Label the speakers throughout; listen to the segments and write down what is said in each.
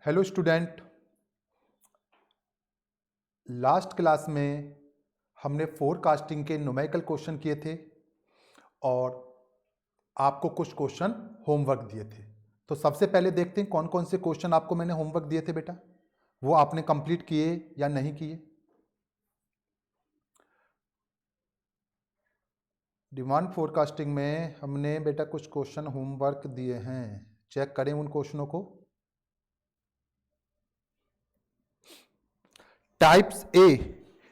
Speaker 1: Hello student. Last class में हमने forecasting के न्यूमेरिकल क्वेश्चन किए थे और आपको कुछ क्वेश्चन होमवर्क दिए थे। तो सबसे पहले देखते हैं कौन कौन से क्वेश्चन आपको मैंने होमवर्क दिए थे बेटा, वो आपने कंप्लीट किए या नहीं किए। डिमांड फोरकास्टिंग में हमने बेटा कुछ क्वेश्चन होमवर्क दिए हैं, चेक करें उन क्वेश्चनों को। टाइप्स ए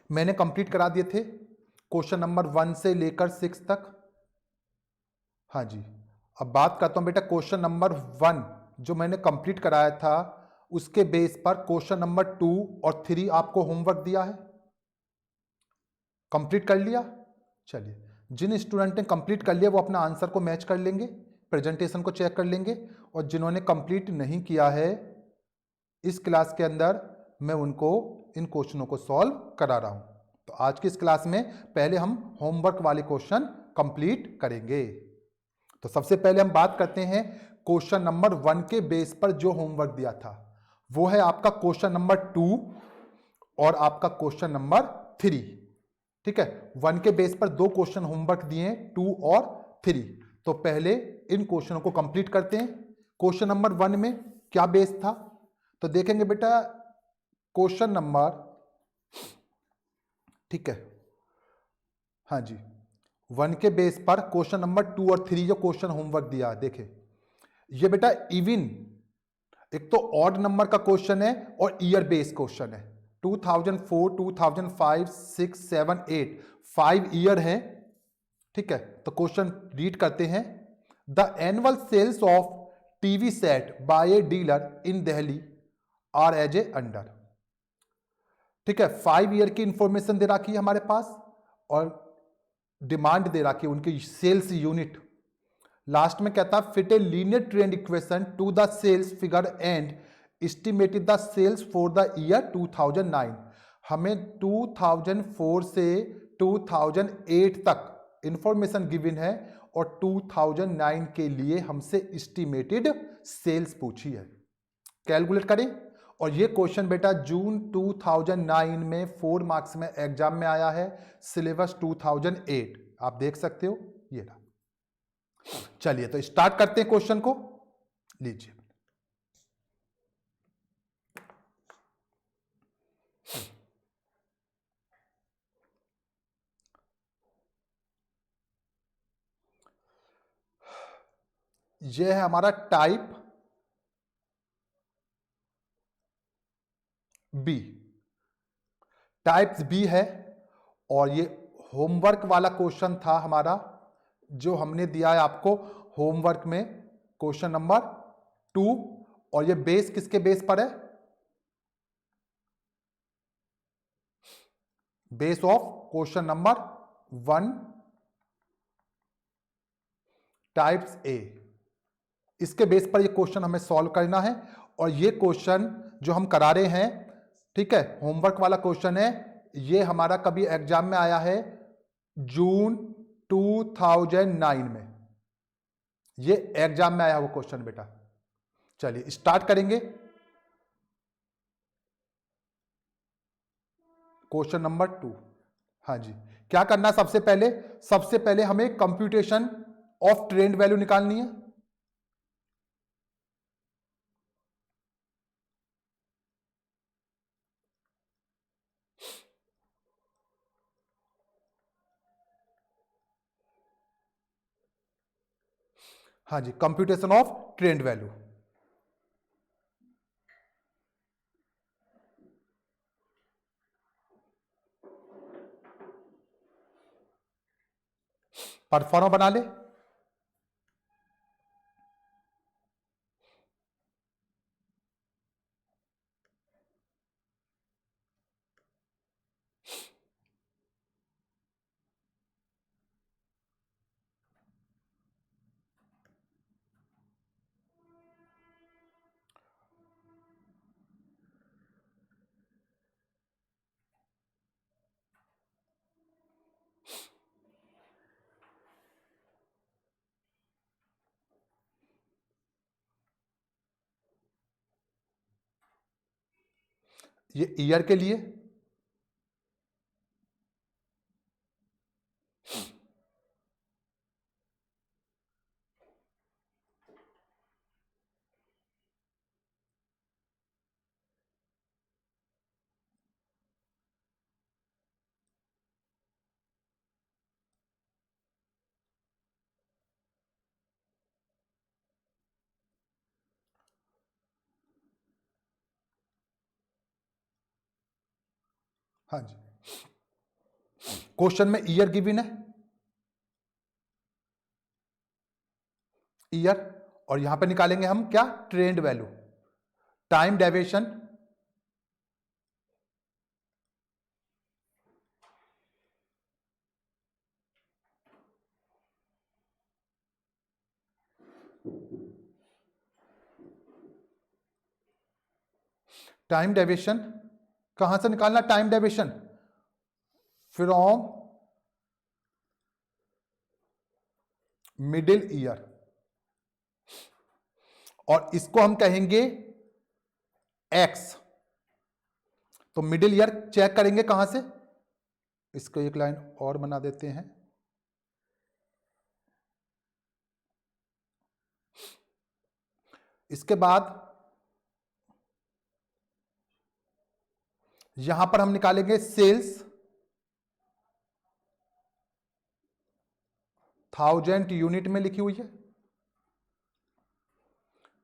Speaker 1: मैंने कंप्लीट करा दिए थे, क्वेश्चन नंबर 1 से लेकर 6 तक। हाँ जी, अब बात करता हूं बेटा क्वेश्चन नंबर 1 जो मैंने कंप्लीट कराया था, उसके बेस पर क्वेश्चन नंबर 2 और 3 आपको होमवर्क दिया है। कंप्लीट कर लिया? चलिए, जिन स्टूडेंट ने कंप्लीट कर लिया वो अपना आंसर को मैच कर लेंगे, प्रेजेंटेशन को चेक कर लेंगे, और जिन्होंने कंप्लीट नहीं किया है इस क्लास के अंदर मैं उनको इन क्वेश्चनों को सॉल्व करा रहा हूं। तो आज की इस क्लास में पहले हम होमवर्क वाले क्वेश्चन कंप्लीट करेंगे। तो सबसे पहले हम बात करते हैं क्वेश्चन नंबर 1 के बेस पर जो होमवर्क दिया था, वो है आपका क्वेश्चन नंबर 2 और आपका क्वेश्चन नंबर 3। ठीक है, 1 के बेस पर 2 क्वेश्चन होमवर्क दिए, 2 और 3। तो पहले इन क्वेश्चनों को कंप्लीट करते हैं। क्वेश्चन नंबर 1 में क्या बेस था, तो देखेंगे बेटा क्वेश्चन नंबर, ठीक है, हाँ जी, 1 के बेस पर क्वेश्चन नंबर 2 और 3 जो क्वेश्चन होमवर्क दिया है, देखे ये बेटा इवन, एक तो ऑड नंबर का क्वेश्चन है और ईयर बेस्ड क्वेश्चन है। 2004, 2005, 6, 7, 8 5 ईयर है। ठीक है, तो क्वेश्चन रीड करते हैं। The annual sales of TV set by a dealer in Delhi are as ए अंडर। ठीक है, 5 ईयर की इंफॉर्मेशन दे रखी है हमारे पास और डिमांड दे रखी है उनकी सेल्स यूनिट। लास्ट में कहता है fit a linear trend equation to the sales figure and estimated the sales for the year 2009। हमें 2004 से 2008 तक इंफॉर्मेशन गिवन है और 2009 के लिए हमसे एस्टिमेटेड सेल्स पूछी है। कैलकुलेट करें, और ये क्वेश्चन बेटा जून 2009 में 4 मार्क्स में एग्जाम में आया है, सिलेबस 2008 आप देख सकते हो ये रहा। चलिए तो स्टार्ट करते हैं क्वेश्चन को, लीजिए। यह है हमारा टाइप बी, टाइप्स बी है, और ये होमवर्क वाला क्वेश्चन था हमारा जो हमने दिया है आपको होमवर्क में, क्वेश्चन नंबर 2। और ये बेस किसके बेस पर है? Base of question number 1 types A, इसके बेस पर ये क्वेश्चन हमें सॉल्व करना है। और ये क्वेश्चन जो हम करा रहे हैं, ठीक है, होमवर्क वाला क्वेश्चन है, ये हमारा कभी एग्जाम में आया है जून 2009 में, ये एग्जाम में आया वो क्वेश्चन बेटा। चलिए स्टार्ट करेंगे क्वेश्चन नंबर 2। हाँ जी, क्या करना है? सबसे पहले हमें कंप्यूटेशन ऑफ ट्रेंड वैल्यू निकालनी है। हाँ जी, computation of trend value. Proforma बना ले। ये ईयर के लिए, हाँ जी, क्वेश्चन में ईयर गिवन है, ईयर, और यहां पे निकालेंगे हम क्या, trend value, time deviation, time deviation कहां से निकालना, time deviation from middle year, और इसको हम कहेंगे एक्स। तो मिडिल ईयर चेक करेंगे कहां से, इसको एक लाइन और बना देते हैं, इसके बाद यहां पर हम निकालेंगे सेल्स 1000 यूनिट में लिखी हुई है,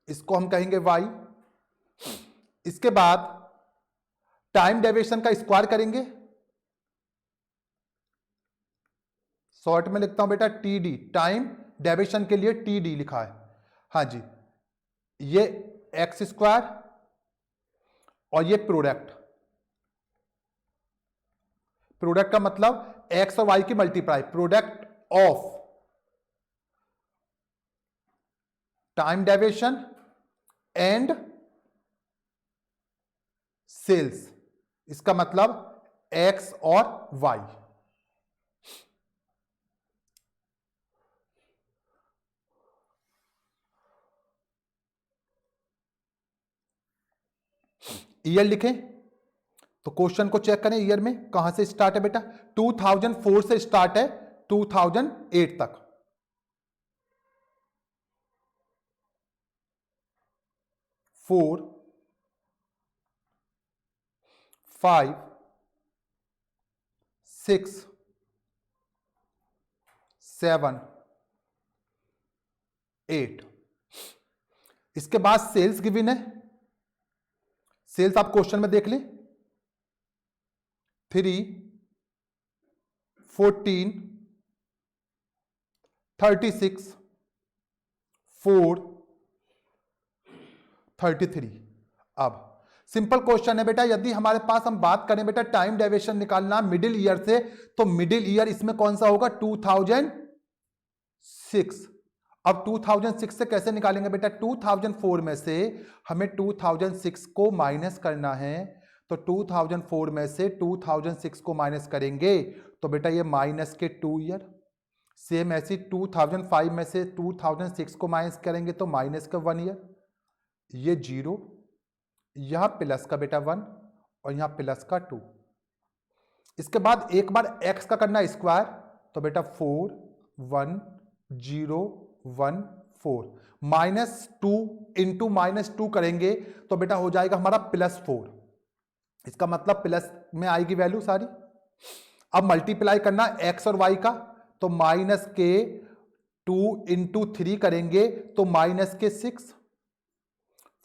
Speaker 1: इसको हम कहेंगे वाई। इसके बाद टाइम डेविएशन का स्क्वायर करेंगे, शॉर्ट में लिखता हूं बेटा टीडी, टाइम डेविएशन के लिए टीडी लिखा है, हाँ जी, ये एक्स स्क्वायर और ये प्रोडक्ट, प्रोडक्ट का मतलब एक्स और वाई की multiply, product of time deviation and sales, इसका मतलब एक्स और वाई। ईयर लिखें, तो क्वेश्चन को चेक करें, ईयर में कहां से स्टार्ट है बेटा, 2004 से स्टार्ट है 2008 तक, 4 5 6 7 8। इसके बाद सेल्स गिवन है, सेल्स आप क्वेश्चन में देख लें, 3 14 36 4 33। अब सिंपल क्वेश्चन है बेटा, यदि हमारे पास हम बात करें बेटा टाइम डेविएशन निकालना मिडिल ईयर से, तो मिडिल ईयर इसमें कौन सा होगा, 2006। अब 2006 से कैसे निकालेंगे बेटा, 2004 में से हमें 2006 को माइनस करना है, तो 2004 में से 2006 को माइनस करेंगे तो बेटा ये माइनस के 2 ईयर, सेम ऐसी 2005 में से 2006 को माइनस करेंगे तो माइनस का 1 ईयर, ये 0, यहां प्लस का बेटा 1 और यहां प्लस का 2। इसके बाद एक बार x का करना स्क्वायर, तो बेटा 4 1 0 1 4, -2 इंटू -2 करेंगे तो बेटा हो जाएगा हमारा +4, इसका मतलब प्लस में आएगी वैल्यू सारी। अब मल्टीप्लाई करना x और y का, तो माइनस के 2 इंटू 3 करेंगे तो माइनस के 6,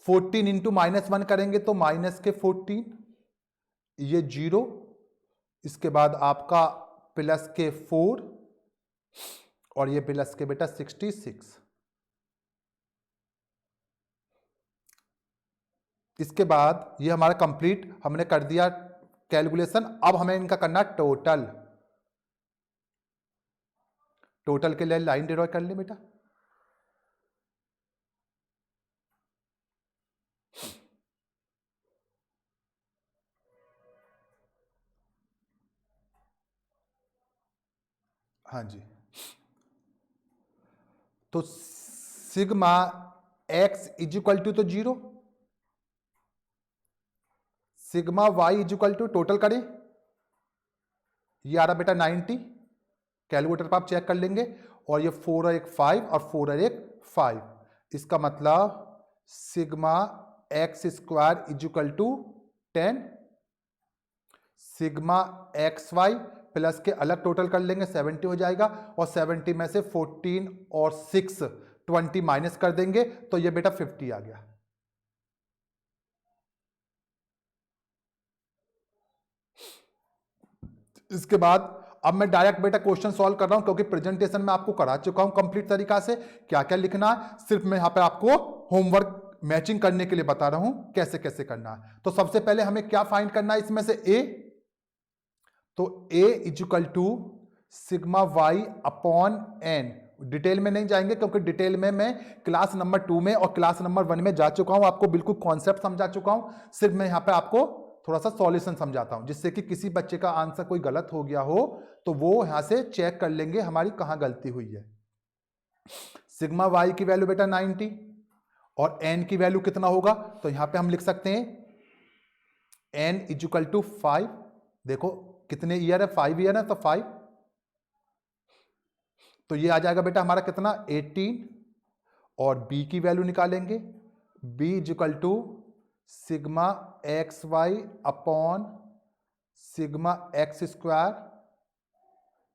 Speaker 1: 14 इंटू -1 करेंगे तो माइनस के 14, ये 0, इसके बाद आपका प्लस के 4 और ये प्लस के बेटा 66। इसके बाद ये हमारा कंप्लीट हमने कर दिया कैलकुलेशन। अब हमें इनका करना टोटल, टोटल के लिए लाइन ड्रॉ कर ले बेटा, हाँ जी, तो sigma x is equal to तो 0, sigma Y is equal to total करें, ये आ रहा बेटा 90, कैलकुलेटर पर आप चेक कर लेंगे, और ये 4 और 1 5 और 4 और 1 5, इसका मतलब sigma x square is equal to 10, sigma x Y plus के अलग टोटल कर लेंगे 70 हो जाएगा, और 70 में से 14 और 6 20 माइनस कर देंगे तो ये बेटा 50 आ गया। इसके बाद अब मैं डायरेक्ट बेटा क्वेश्चन सॉल्व कर रहा हूं, क्योंकि प्रेजेंटेशन में आपको करा चुका हूं कंप्लीट तरीका से क्या क्या लिखना है, सिर्फ मैं यहां पे आपको होमवर्क मैचिंग करने के लिए बता रहा हूं कैसे कैसे करना है। तो सबसे पहले हमें क्या फाइंड करना है इसमें से ए, तो A equal to sigma Y upon N, detail में नहीं जाएंगे क्योंकि डिटेल में मैं क्लास नंबर 2 में और क्लास नंबर 1 में जा चुका हूं, आपको बिल्कुल कॉन्सेप्ट समझा चुका हूं, सिर्फ मैं यहां पे आपको थोड़ा सा सॉल्यूशन समझाता हूं, जिससे कि किसी बच्चे का आंसर कोई गलत हो गया हो तो वो यहां से चेक कर लेंगे हमारी कहां गलती हुई है। सिग्मा वाई की वैल्यू बेटा 90 और एन की वैल्यू कितना होगा, तो यहां पे हम लिख सकते हैं एन इजिकल टू 5, देखो कितने ईयर है 5 ईयर है तो 5, तो ये आ जाएगा बेटा हमारा कितना 18, और b की वैल्यू निकालेंगे, b is equal to sigma x Y upon sigma x square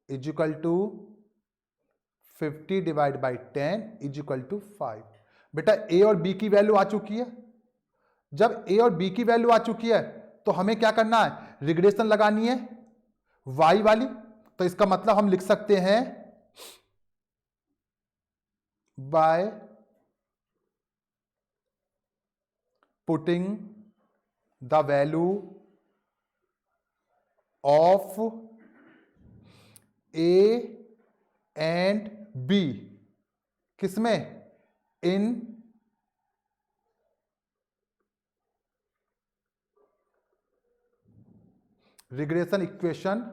Speaker 1: is equal to 50 divide by 10 is equal to 5। बेटा a और b की वैल्यू आ चुकी है, जब a और b की वैल्यू आ चुकी है तो हमें क्या करना है, रिग्रेशन लगानी है y वाली, तो इसका मतलब हम लिख सकते हैं bye putting the value of a and b किसमें, इन रिग्रेशन इक्वेशन।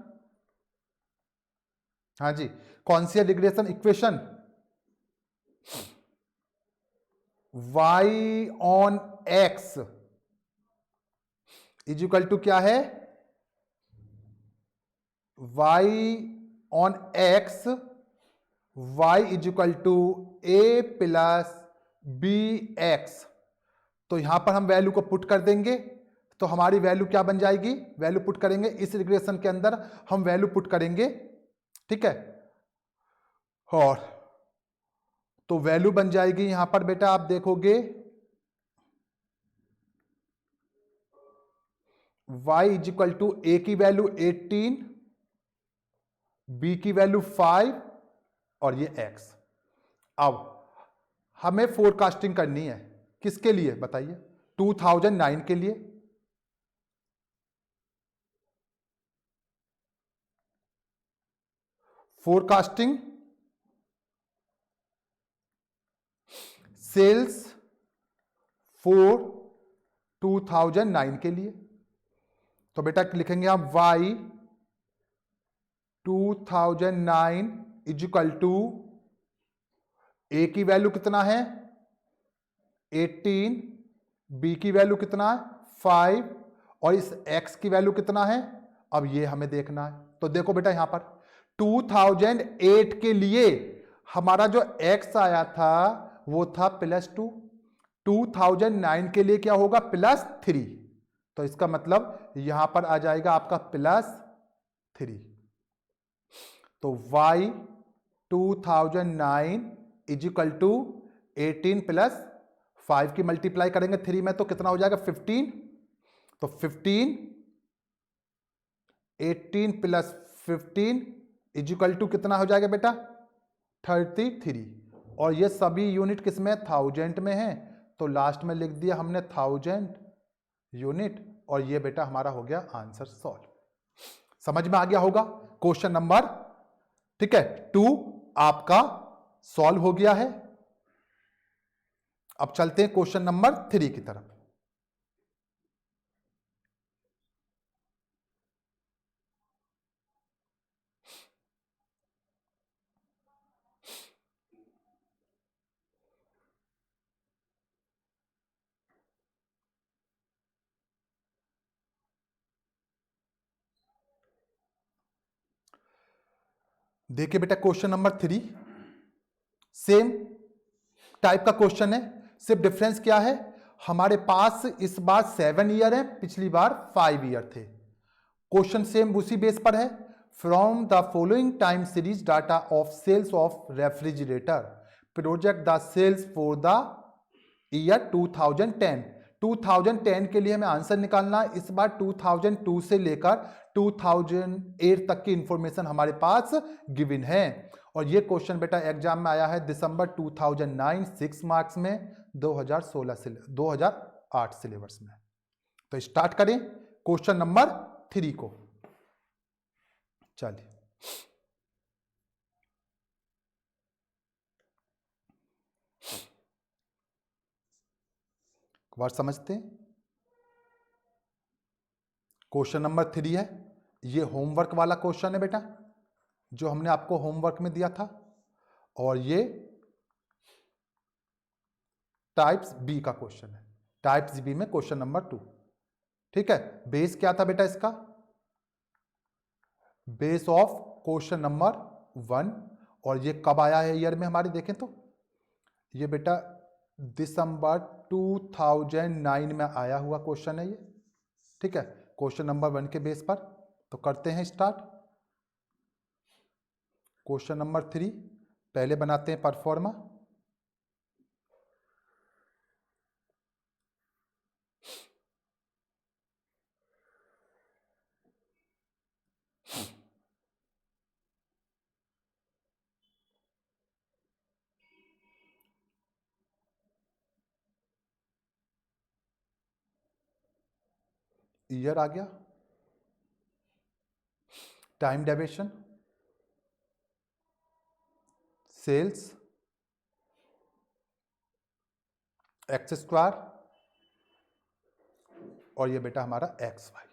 Speaker 1: हाँ जी, कौन सी है regression equation, y on x is equal to क्या है, y on x y is equal to a plus B x, तो यहां पर हम वैल्यू को पुट कर देंगे तो हमारी वैल्यू क्या बन जाएगी, वैल्यू पुट करेंगे इस रिग्रेशन के अंदर हम वैल्यू पुट करेंगे, ठीक है, और तो वैल्यू बन जाएगी यहां पर बेटा आप देखोगे y इजिकल टू ए की वैल्यू 18, b की वैल्यू 5 और ये x। अब हमें फोरकास्टिंग करनी है किसके लिए बताइए, 2009 के लिए, फोरकास्टिंग सेल्स फॉर 2009 के लिए, तो बेटा लिखेंगे हम y 2009 इजिकल टू ए की वैल्यू कितना है 18, बी की वैल्यू कितना है 5 और इस x की वैल्यू कितना है, अब ये हमें देखना है। तो देखो बेटा यहां पर 2008 के लिए हमारा जो x आया था वो था +2, 2009 के लिए क्या होगा +3, तो इसका मतलब यहां पर आ जाएगा आपका +3, तो y 2009 इजिकल टू 18 प्लस 5 की मल्टीप्लाई करेंगे 3 में तो कितना हो जाएगा 15, तो 15 18 प्लस 15 इजिकल टू कितना हो जाएगा बेटा 33, और ये सभी यूनिट किस में थाउजेंड में है, तो लास्ट में लिख दिया हमने 1000 यूनिट, और ये बेटा हमारा हो गया आंसर सॉल्व। समझ में आ गया होगा क्वेश्चन नंबर, ठीक है 2 आपका सॉल्व हो गया है। अब चलते हैं क्वेश्चन नंबर 3 की तरफ। देखिए बेटा क्वेश्चन नंबर 3 सेम टाइप का क्वेश्चन है, सिर्फ डिफरेंस क्या है, हमारे पास इस बार 7 ईयर है, पिछली बार 5 ईयर थे। क्वेश्चन सेम उसी बेस पर है। From the following time series data of sales of refrigerator project the sales for the year 2010। 2010 के लिए हमें आंसर निकालना है। इस बार 2002 से लेकर 2008 तक की इंफॉर्मेशन हमारे पास गिवन है। और ये क्वेश्चन बेटा एग्जाम में आया है दिसंबर 2009 6 मार्क्स में 2016 से 2008 सिलेबस में। तो स्टार्ट करें क्वेश्चन नंबर 3 को। चलिए बार समझते हैं। क्वेश्चन नंबर 3 है, ये होमवर्क वाला क्वेश्चन है बेटा, जो हमने आपको होमवर्क में दिया था। और ये टाइप्स बी का क्वेश्चन है, टाइप्स बी में क्वेश्चन नंबर 2। ठीक है, बेस क्या था बेटा इसका, बेस ऑफ क्वेश्चन नंबर 1। और ये कब आया है ईयर में हमारे, देखें तो ये बेटा दिसंबर 2009 में आया हुआ क्वेश्चन है ये। ठीक है, क्वेश्चन नंबर 1 के बेस पर। तो करते हैं स्टार्ट। क्वेश्चन नंबर 3 पहले बनाते हैं परफॉर्मा। ईयर आ गया, time deviation, sales, x square, और ये बेटा हमारा एक्स वाई।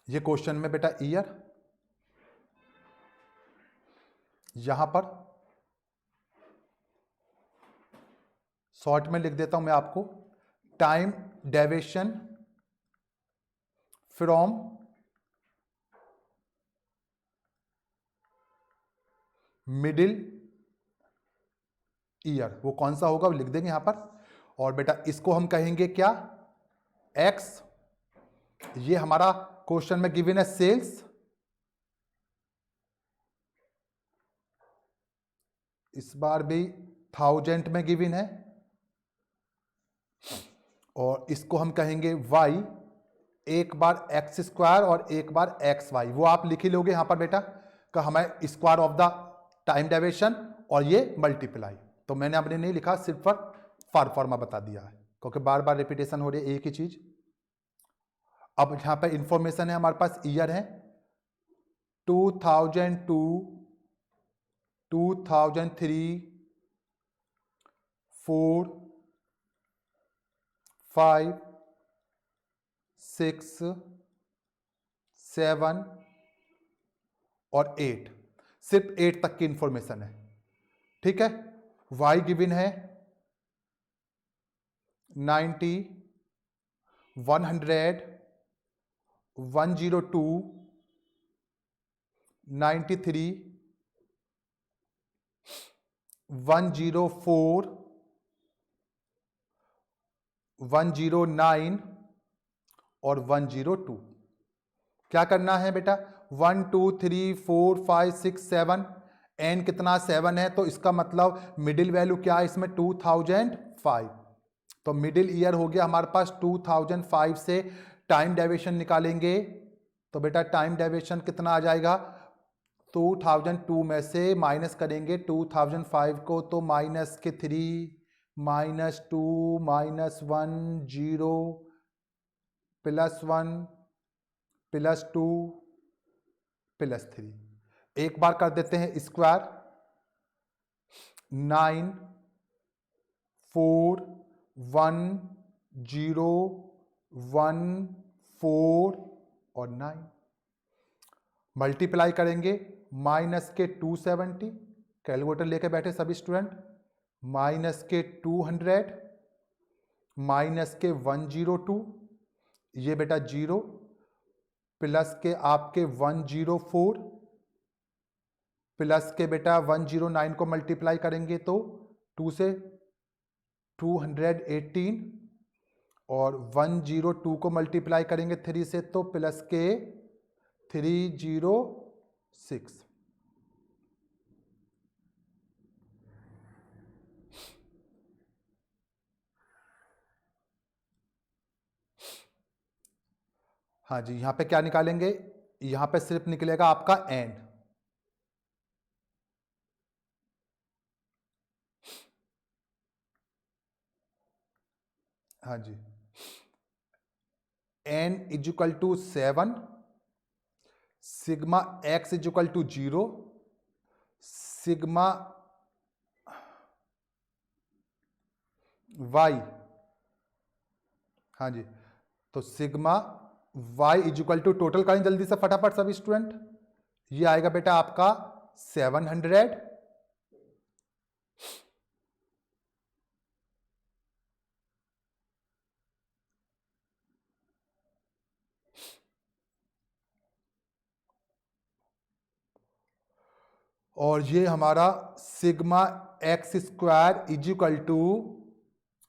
Speaker 1: ये क्वेश्चन में बेटा ईयर, यहां पर शॉर्ट में लिख देता हूं मैं आपको, time deviation from middle year, वो कौन सा होगा वो लिख देंगे यहां पर। और बेटा इसको हम कहेंगे क्या, एक्स। ये हमारा क्वेश्चन में गिवन है सेल्स, इस बार भी 1000 में गिवन है। और इसको हम कहेंगे वाई, एक बार एक्स स्क्वायर और एक बार एक्स वाई, वो आप लिख ही लोगे यहां पर बेटा का हमें square of the time deviation और ये मल्टीप्लाई। तो मैंने अपने नहीं लिखा, सिर्फ फॉर्मा बता दिया है क्योंकि बार बार रिपीटेशन हो रही है एक ही चीज। अब यहां पर इंफॉर्मेशन है हमारे पास, ईयर है 2002, 2003, 4, 5, 6, 7 और 8, सिर्फ 8 तक की इंफॉर्मेशन है। ठीक है, वाई गिवन है 90, 100, 102, 93, 104, 109 और 102। क्या करना है बेटा, 1 2 3 4 5 6 7, एन कितना 7 है, तो इसका मतलब मिडिल वैल्यू क्या है इसमें 2005। तो मिडिल ईयर हो गया हमारे पास 2005 से टाइम डेविएशन निकालेंगे तो बेटा टाइम डेविएशन कितना आ जाएगा, 2002 में से माइनस करेंगे 2005 को, तो -3, -2, -1, 0, +1, +2, +3। एक बार कर देते हैं स्क्वायर, 9, 4, 1, 0, 1, 4 और 9। मल्टीप्लाई करेंगे -270, कैलकुलेटर लेके बैठे सभी स्टूडेंट, -200 माइनस के 102, ये बेटा 0, प्लस के आपके 104, प्लस के बेटा 109 को मल्टीप्लाई करेंगे तो 2 से 218, और 102 को मल्टीप्लाई करेंगे 3 से तो प्लस के 306। हाँ जी, यहां पे क्या निकालेंगे, यहां पे सिर्फ निकलेगा आपका एन। हाँ जी, n is equal to 7, sigma x is equal to 0, sigma y, हाँ जी, तो sigma y is equal to total करें जल्दी से फटाफट सभी स्टूडेंट, ये आएगा बेटा आपका 700, और ये हमारा sigma x square is equal to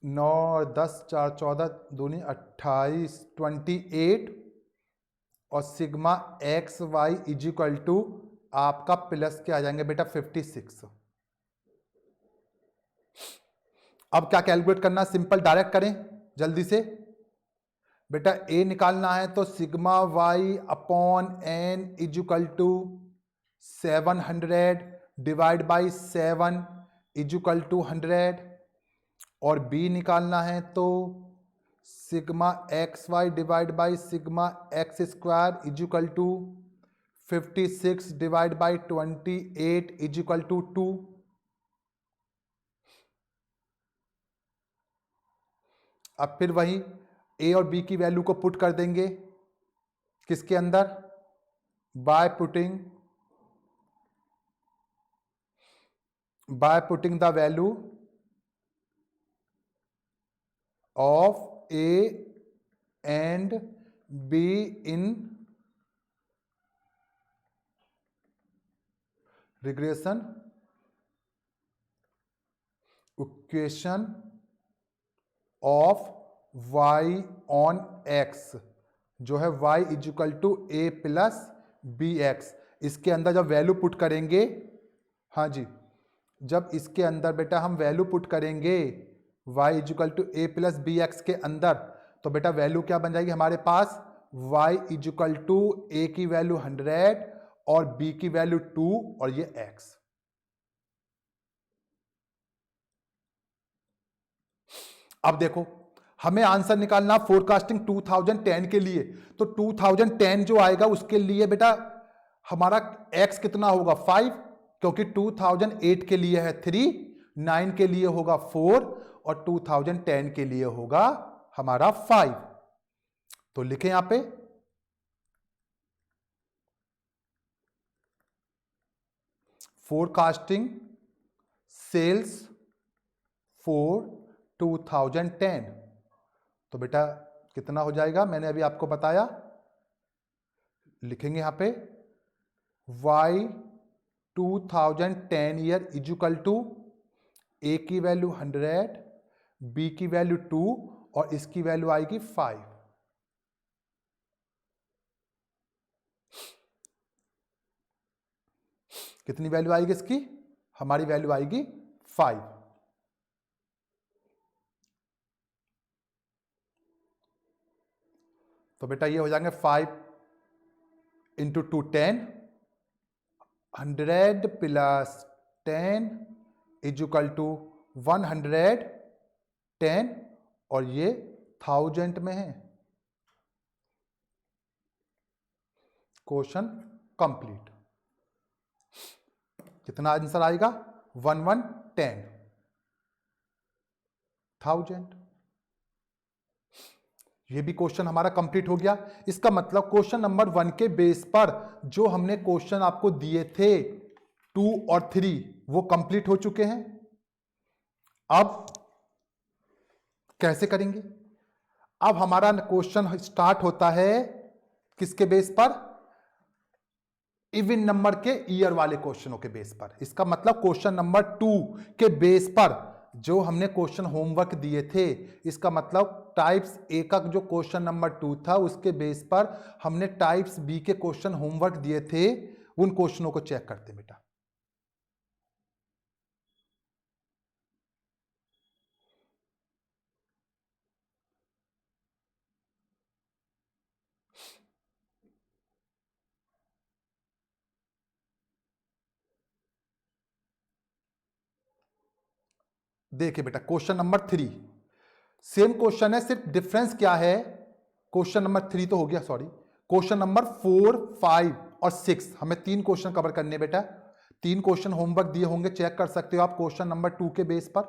Speaker 1: 9 और 10 4 14 दूनी 28 28, और sigma x y is equal to आपका प्लस के आ जाएंगे बेटा 56। अब क्या कैलकुलेट करना, सिंपल डायरेक्ट करें जल्दी से बेटा, ए निकालना है तो sigma Y upon n is equal to 700 divide by 7 is equal to 100, और बी निकालना है तो sigma x y divide by sigma x square is equal to 56 divide by 28 is equal to 2। अब फिर वही ए और बी की वैल्यू को पुट कर देंगे किसके अंदर, by putting the value of A and B in regression equation of y on x, जो है y is equal to a plus B x. इसके अंदर जब वैल्यू पुट करेंगे, हाँ जी, जब इसके अंदर बेटा हम वैल्यू पुट करेंगे y is equal to a plus B x के अंदर, तो बेटा वैल्यू क्या बन जाएगी हमारे पास, y इजिकल टू ए की वैल्यू 100 और b की वैल्यू 2 और ये x। अब देखो हमें आंसर निकालना फोरकास्टिंग 2010 के लिए, तो 2010 जो आएगा उसके लिए बेटा हमारा x कितना होगा 5, क्योंकि 2008 के लिए है 3, 9 के लिए होगा 4 और 2010 के लिए होगा हमारा 5। तो लिखें यहां पे फोरकास्टिंग सेल्स फॉर 2010, तो बेटा कितना हो जाएगा, मैंने अभी आपको बताया, लिखेंगे यहां पे y 2010 year is equal to a की वैल्यू 100, बी की वैल्यू 2 और इसकी वैल्यू आएगी 5। कितनी वैल्यू आएगी इसकी, हमारी वैल्यू आएगी 5। तो बेटा ये हो जाएंगे 5 इंटू 2 10, 100 प्लस 10 इजिकल टू 110 और ये 1000 में है। Question complete. कितना आंसर आएगा 1110,000। ये भी क्वेश्चन हमारा कंप्लीट हो गया। इसका मतलब क्वेश्चन नंबर 1 के बेस पर जो हमने क्वेश्चन आपको दिए थे 2 और 3 वो कंप्लीट हो चुके हैं। अब कैसे करेंगे? अब हमारा क्वेश्चन स्टार्ट होता है किसके बेस पर? इवन नंबर के ईयर वाले क्वेश्चनों के बेस पर। इसका मतलब क्वेश्चन नंबर 2 के बेस पर जो हमने क्वेश्चन होमवर्क दिए थे, इसका मतलब टाइप्स ए का जो क्वेश्चन नंबर 2 था उसके बेस पर हमने टाइप्स बी के क्वेश्चन होमवर्क दिए थे, उन क्वेश्चनों को चेक करते बेटा। देखिए बेटा क्वेश्चन नंबर 3 सेम क्वेश्चन है, सिर्फ डिफरेंस क्या है? क्वेश्चन नंबर 3 तो हो गया, सॉरी। क्वेश्चन नंबर 4, 5 और 6 हमें 3 क्वेश्चन कवर करने बेटा। 3 क्वेश्चन होमवर्क दिए होंगे, चेक कर सकते हो आप क्वेश्चन नंबर 2 के बेस पर,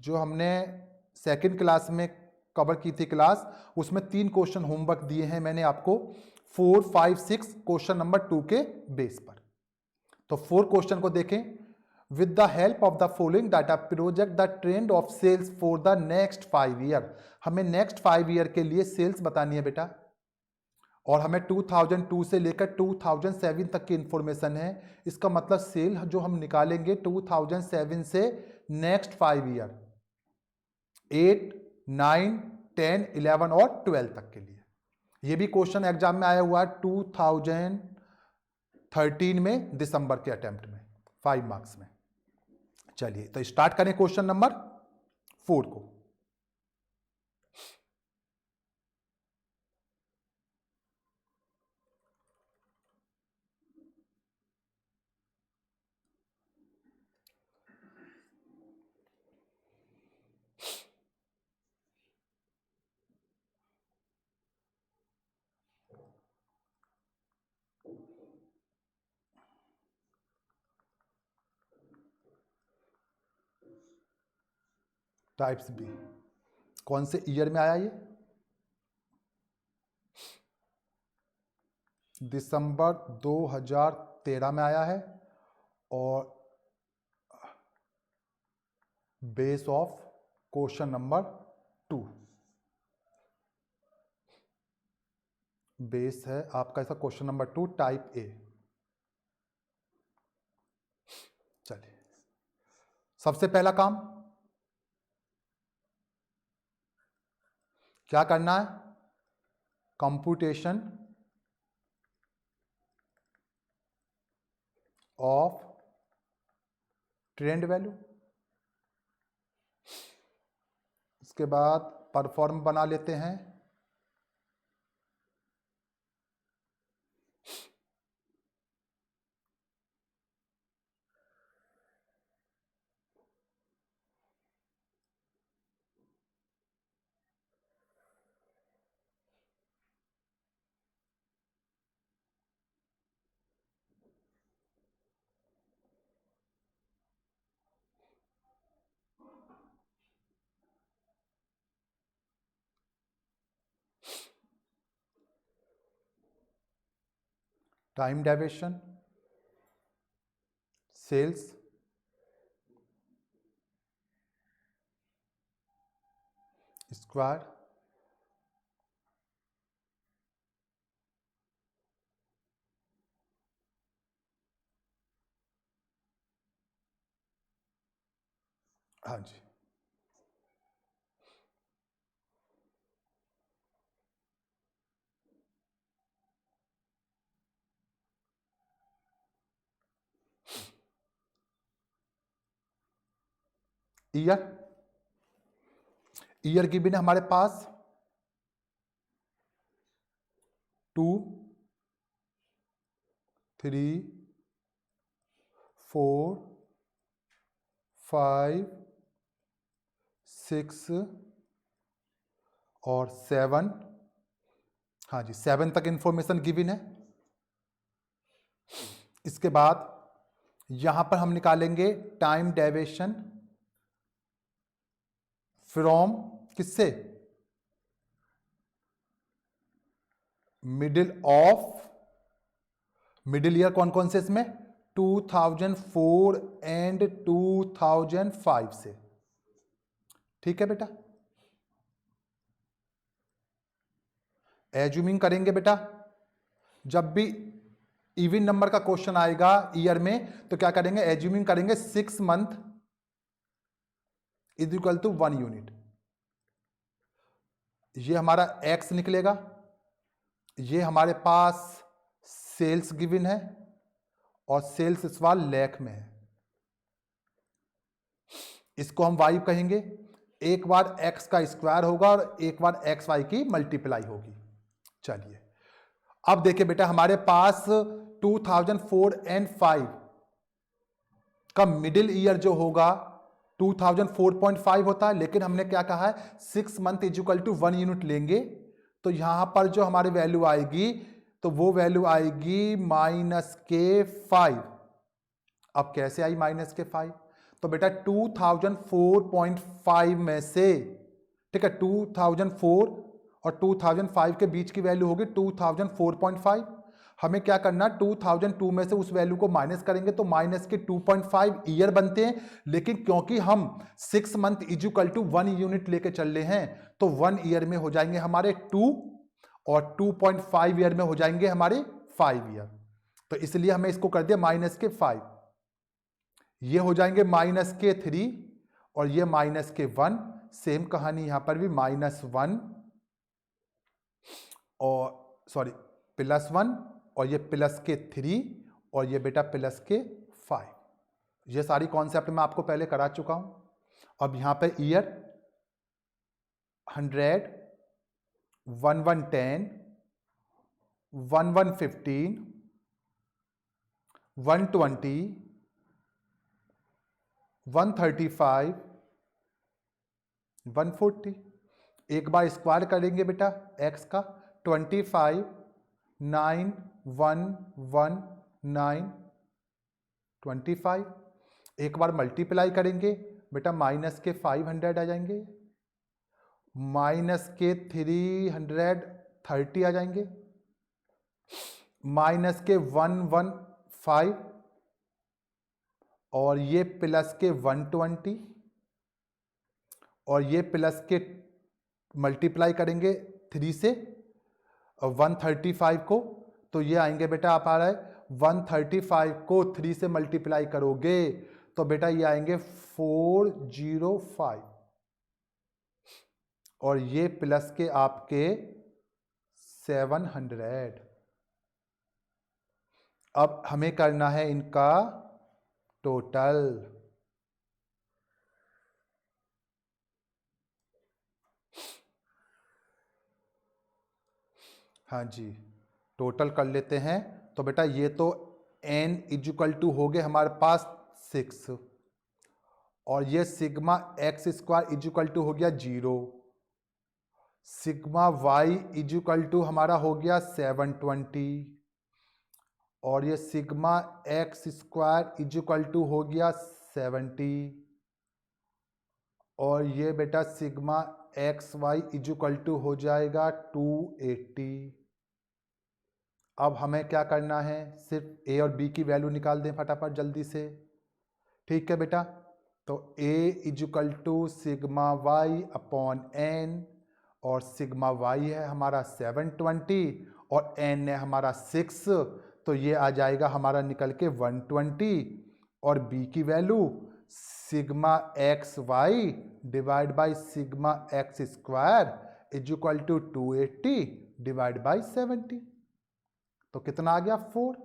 Speaker 1: जो हमने सेकंड क्लास में कवर की थी क्लास, उसमें 3 क्वेश्चन होमवर्क दिए हैं मैंने आपको 4, 5, 6 क्वेश्चन नंबर 2 के बेस पर। तो 4 क्वेश्चन को देखें। With the help of the following data project the trend of sales for the next 5 year. हमें नेक्स्ट 5 ईयर के लिए सेल्स बतानी है बेटा, और हमें 2002 से लेकर 2007 तक की इंफॉर्मेशन है। इसका मतलब सेल जो हम निकालेंगे 2007 से नेक्स्ट 5 ईयर 8, 9, 10, 11 और 12 तक के लिए। ये भी क्वेश्चन एग्जाम में आया हुआ है 2013 में दिसंबर के अटेम्प्ट में 5 मार्क्स में। चलिए तो स्टार्ट करें क्वेश्चन नंबर 4 को। टाइप्स बी कौन से ईयर में आया? ये दिसंबर 2013 में आया है, और base of question number 2 base है आपका ऐसा क्वेश्चन नंबर 2 टाइप ए। चलिए सबसे पहला काम क्या करना है? Computation of trend value. इसके बाद परफॉर्म बना लेते हैं। टाइम डेविएशन, सेल्स, स्क्वायर, हाँ जी, ईयर। ईयर गिवन है हमारे पास 2, 3, 4, 5, 6 और 7। हाँ जी 7 तक इंफॉर्मेशन गिवन है। इसके बाद यहां पर हम निकालेंगे टाइम डेविएशन फ्रॉम किससे? मिडिल ऑफ, मिडिल ईयर कौन कौन से इसमें? 2004 एंड 2005 से। ठीक है बेटा, एज्यूमिंग करेंगे बेटा, जब भी इवन नंबर का क्वेश्चन आएगा ईयर में तो क्या करेंगे, एज्यूमिंग करेंगे 6 month is equal to 1 unit. ये हमारा एक्स निकलेगा, ये हमारे पास सेल्स गिवन है और सेल्स इस बार लाख में है, इसको हम वाई कहेंगे। एक बार एक्स का स्क्वायर होगा और एक बार एक्स वाई की मल्टीप्लाई होगी। चलिए अब देखिए बेटा, हमारे पास 2004 एंड 5 का मिडिल ईयर जो होगा 2004.5 होता है, लेकिन हमने क्या कहा है 6 मंथ इक्वल टू 1 यूनिट लेंगे, तो यहां पर जो हमारी वैल्यू आएगी तो वो वैल्यू आएगी -5। अब कैसे आई -5? तो बेटा 2004.5 में से, ठीक है, 2004 और 2005 के बीच की वैल्यू होगी 2004.5। हमें क्या करना, 2002 में से उस वैल्यू को माइनस करेंगे तो माइनस के 2.5 ईयर बनते हैं, लेकिन क्योंकि हम 6 मंथ इक्वल टू 1 यूनिट लेके चल रहे हैं तो 1 ईयर में हो जाएंगे हमारे 2 और 2.5 ईयर में हो जाएंगे हमारे 5 ईयर। तो इसलिए हमें इसको कर दिया -5, ये हो जाएंगे -3 और ये -1। सेम कहानी यहां पर भी -1 और सॉरी +1 और ये +3 और ये बेटा +5। ये सारी कॉन्सेप्ट मैं आपको पहले करा चुका हूं। अब यहां पे ईयर 100, 1110, 1115, 120, 135, 140। एक बार स्क्वायर करेंगे बेटा x का 25, 9, 1, 1, 9, 25। एक बार मल्टीप्लाई करेंगे बेटा -500 आ जाएंगे, -330 आ जाएंगे, -115 और ये +120 और ये प्लस के मल्टीप्लाई करेंगे 3 से 135 को, तो ये आएंगे बेटा आप आ रहा है 135 को 3 से मल्टीप्लाई करोगे तो बेटा ये आएंगे 405 और ये प्लस के आपके 700। अब हमें करना है इनका टोटल। हाँ जी, टोटल कर लेते हैं। तो बेटा ये तो n इक्वल टू हो गए हमारे पास 6 और ये sigma x square equal to हो गया 0, सिग्मा y इक्वल टू हमारा हो गया 720 और ये sigma x square equal to हो गया 70 और ये बेटा sigma x y equal to हो जाएगा 280। अब हमें क्या करना है, सिर्फ ए और बी की वैल्यू निकाल दें फटाफट जल्दी से। ठीक है बेटा, तो A equal to sigma Y upon N और सिग्मा वाई है हमारा 720 और एन है हमारा 6, तो ये आ जाएगा हमारा निकल के 120 और बी की value sigma x y divide by sigma x square equal to 280 divide by 70। तो कितना आ गया 4।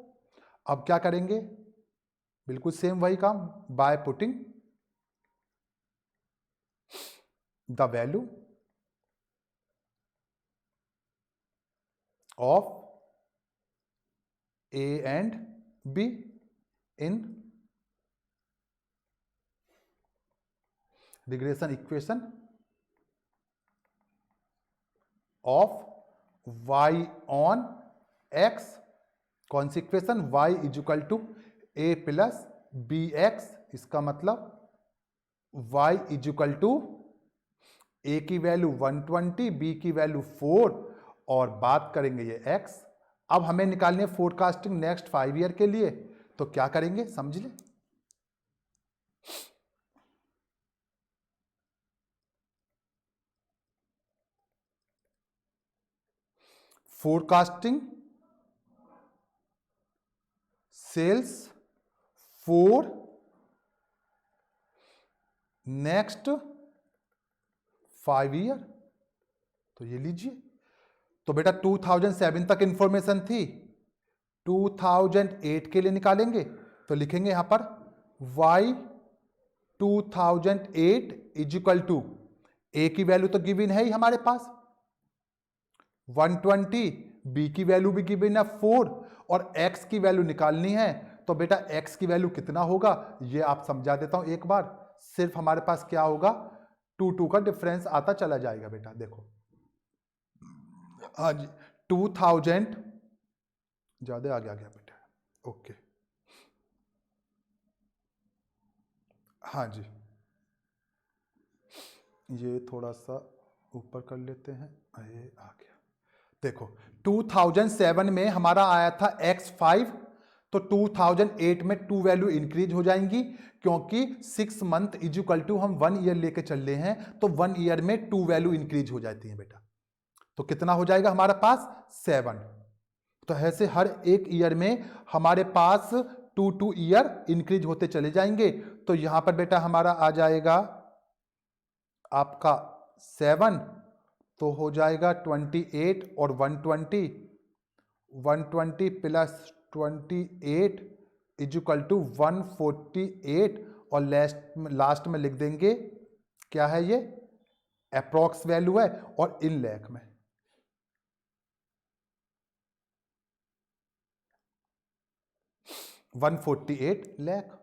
Speaker 1: अब क्या करेंगे, बिल्कुल सेम वही काम, by putting the value of A and B in regression equation of y on x, कौन सी equation, y equal to a plus B X. इसका मतलब y इक्वल टू a की वैल्यू 120, b की वैल्यू 4 और बात करेंगे ये x। अब हमें निकालनी है फोरकास्टिंग नेक्स्ट 5 ईयर के लिए, तो क्या करेंगे समझ ले। Forecasting sales for next 5 year. तो ये लीजिए, तो बेटा 2007 तक इंफॉर्मेशन थी, 2008 के लिए निकालेंगे तो लिखेंगे यहां पर y 2008 is equal to, a की वैल्यू तो गिवन है ही हमारे पास 120, बी की वैल्यू भी गिवन है 4 और x की वैल्यू निकालनी है। तो बेटा x की वैल्यू कितना होगा ये आप समझा देता हूं एक बार। सिर्फ हमारे पास क्या होगा, 2 का डिफरेंस आता चला जाएगा बेटा। देखो हाँ जी, 2000 ज्यादा आगे आ गया बेटा, ओके हाँ जी, ये थोड़ा सा ऊपर कर लेते हैं, ये आ गया। देखो 2007 में हमारा आया था x5, तो 2008 में 2 वैल्यू इंक्रीज हो जाएंगी, क्योंकि 6 मंथ इज इक्वल टू हम 1 ईयर लेके चल रहे हैं, तो 1 ईयर में 2 वैल्यू इंक्रीज हो जाती है बेटा। तो कितना हो जाएगा हमारे पास 7। तो ऐसे हर एक ईयर में हमारे पास 2 ईयर इंक्रीज होते चले जाएंगे। तो यहां पर बेटा हमारा आ जाएगा आपका 7, तो हो जाएगा 28 और 120, 120 प्लस 28 इज इक्वल टू 148, और लास्ट में लिख देंगे क्या है ये, अप्रॉक्स वैल्यू है और इन लाख में। $148 लाख।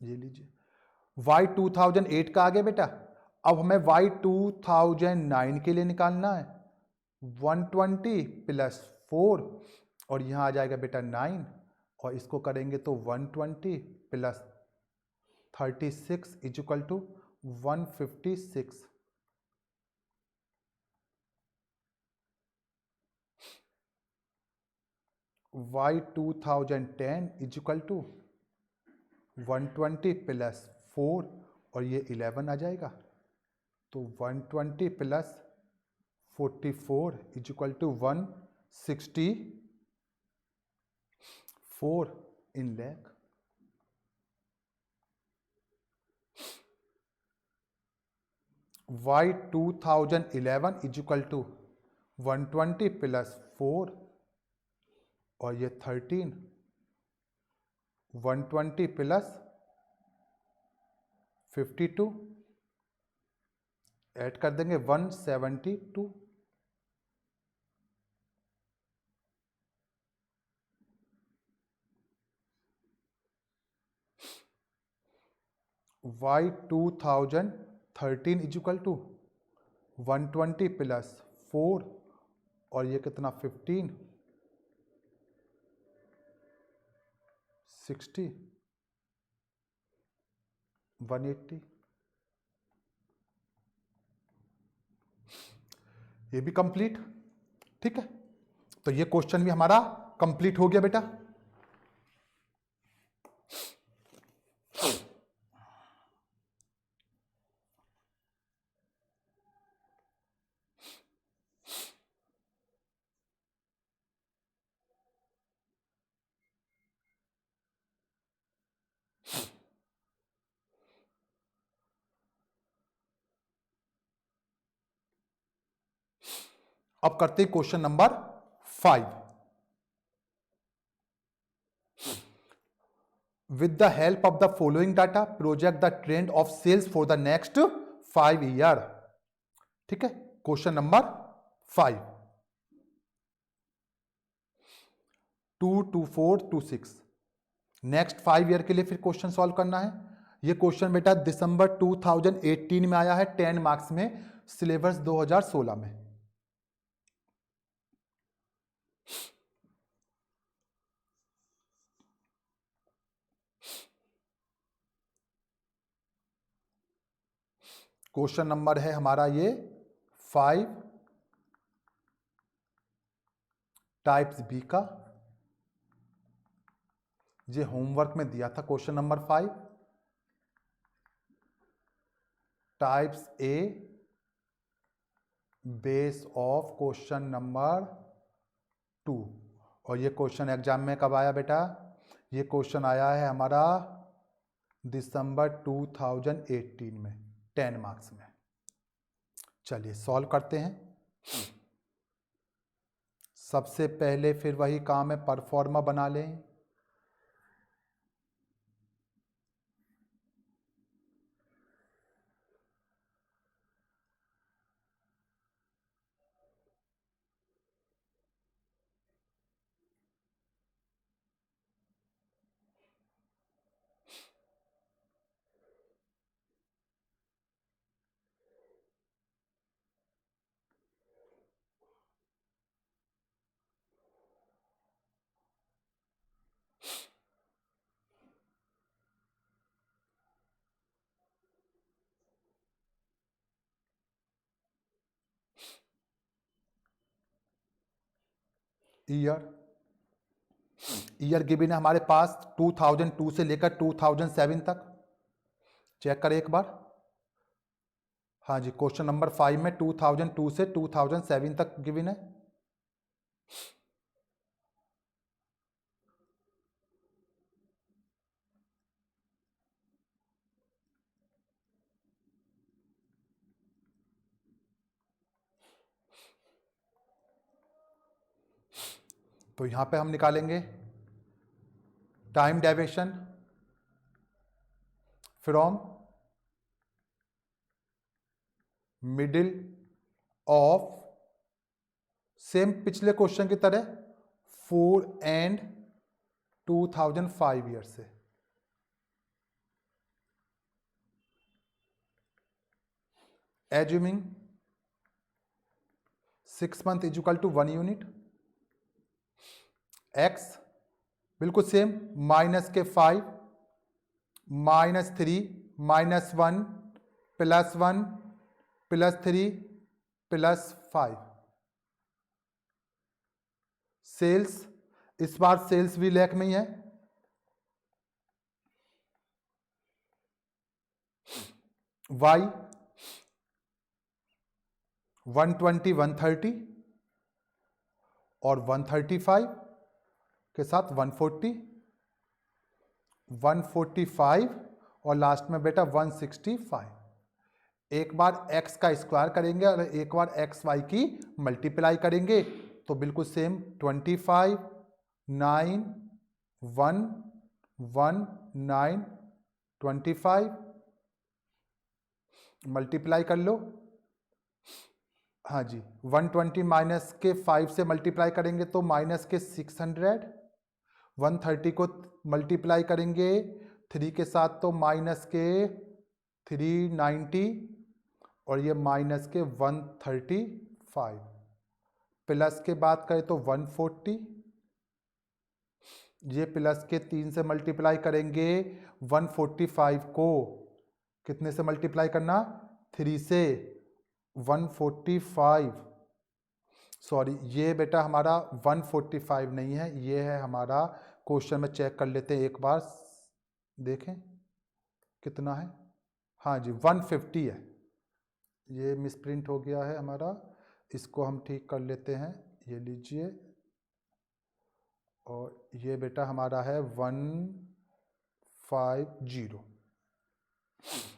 Speaker 1: ये लीजिए y 2008 का आ गया बेटा। अब हमें y 2009 के लिए निकालना है, 120 प्लस 4 और यहां आ जाएगा बेटा 9, और इसको करेंगे तो 120 plus 36 is equal to 156। y 2010 is equal to 120 plus 4 और ये 11 आ जाएगा, तो 120 plus 44 is equal to 164 in lakh. y 2011 is equal to 120 plus 4 और ये 13, 120 प्लस 52 ऐड कर देंगे 172। y 2013 is equal to 120 plus 4 और ये कितना 15, 60, 180। ये भी कंप्लीट, ठीक है। तो ये क्वेश्चन भी हमारा कंप्लीट हो गया बेटा। अब करते हैं question number 5। With the help of the following data, project the trend of sales for the next 5 year। ठीक है, question number 5, 2 to 4 to 6 next 5 year के लिए फिर क्वेश्चन सॉल्व करना है। ये क्वेश्चन बेटा दिसंबर 2018 में आया है 10 मार्क्स में, सिलेबस 2016 में। क्वेश्चन नंबर है हमारा ये 5 टाइप्स बी का, ये होमवर्क में दिया था question number 5 types A base of question number 2। और ये क्वेश्चन एग्जाम में कब आया बेटा? ये क्वेश्चन आया है हमारा दिसंबर 2018 में 10 मार्क्स में। चलिए सॉल्व करते हैं। सबसे पहले फिर वही काम है, परफॉर्मा बना लें। ईयर गिवन है हमारे पास 2002 से लेकर 2007 तक। चेक करें एक बार। हाँ जी, क्वेश्चन नंबर 5 में 2002 से 2007 तक गिवन है। तो यहां पे हम निकालेंगे time deviation from middle of, same पिछले क्वेश्चन की तरह 4 एंड 2005 ईयर से। Assuming 6 month is equal to 1 unit. X बिल्कुल सेम, माइनस के 5 -3 -1 +1 +3 +5। सेल्स, इस बार सेल्स भी लैख में ही है। वाई 120 130 और 135 के साथ 140 145 और लास्ट में बेटा 165। एक बार x का स्क्वायर करेंगे और एक बार एक्स वाई की मल्टीप्लाई करेंगे तो बिल्कुल सेम 25 9 1 1 9 25 मल्टीप्लाई कर लो। हाँ जी, 120 माइनस के 5 से मल्टीप्लाई करेंगे तो माइनस के 600, 130 को मल्टीप्लाई करेंगे 3 के साथ तो माइनस के 390 और ये माइनस के 135, प्लस के बात करें तो 140, ये प्लस के 3 से मल्टीप्लाई करेंगे 145 को कितने से मल्टीप्लाई करना? 3 से 145। सॉरी, ये बेटा हमारा 145 नहीं है, ये है हमारा क्वेश्चन में। चेक कर लेते हैं एक बार, देखें कितना है। हाँ जी 150 है, ये मिसप्रिंट हो गया है हमारा, इसको हम ठीक कर लेते हैं। ये लीजिए, और ये बेटा हमारा है 150।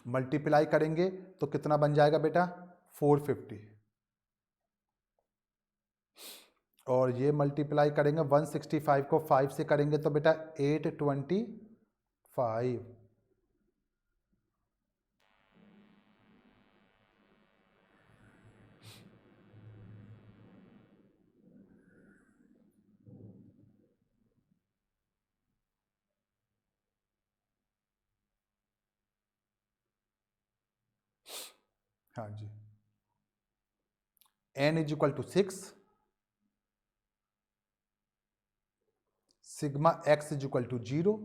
Speaker 1: मल्टीप्लाई करेंगे तो कितना बन जाएगा बेटा? 450। और ये मल्टीप्लाई करेंगे 165 को 5 से करेंगे तो बेटा 825। हाँ जी, n is equal to 6, sigma x is equal to 0,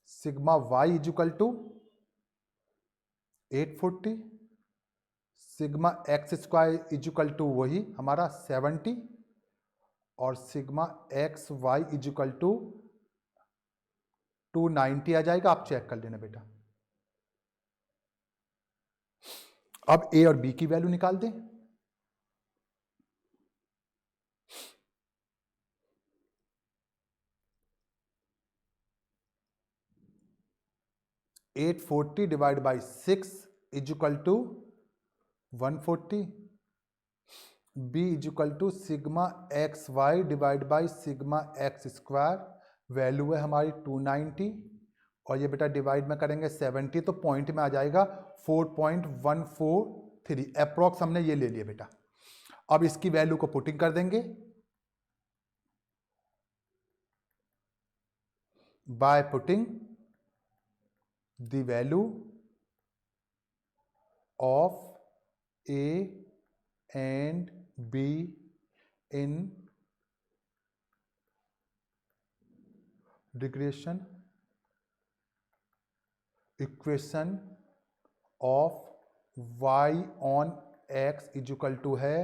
Speaker 1: sigma y is equal to 840, sigma x square is equal to वही हमारा 70 और sigma x Y is equal to 290 आ जाएगा। आप चेक कर लेना बेटा। अब ए और बी की वैल्यू निकाल दें। Eight 40 divide by 6 is equal to 140। B is equal to sigma x y divide by sigma x square, value है हमारी 290, और ये बेटा डिवाइड में करेंगे 70 तो पॉइंट में आ जाएगा 4.143। अप्रॉक्स हमने ये ले लिया बेटा। अब इसकी वैल्यू को पुटिंग कर देंगे by putting the value of A and B in regression equation of y on x is equal to है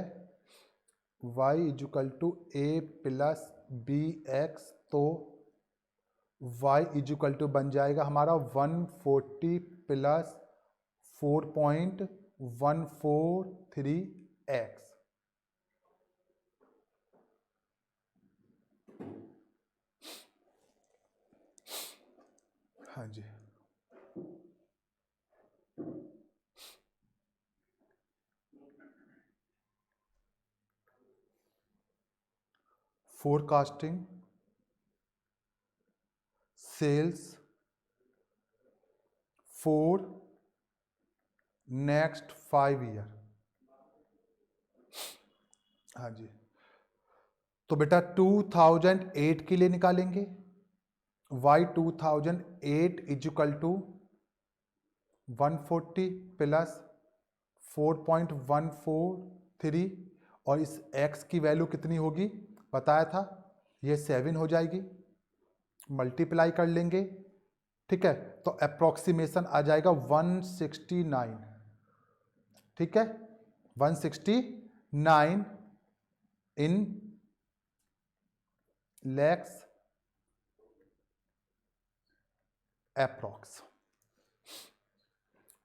Speaker 1: y is equal to a plus B x, तो y इज इक्वल टू बन जाएगा हमारा 140 plus 4.143x। हाँ जी, forecasting sales for next 5 year। हाँ जी, तो बेटा 2008 के लिए निकालेंगे y 2008 is equal to 140 plus 4.143, और इस x की वैल्यू कितनी होगी बताया था, ये 7 हो जाएगी, मल्टीप्लाई कर लेंगे, ठीक है, तो अप्रोक्सीमेशन आ जाएगा 169, ठीक है, 169 in lakhs approx.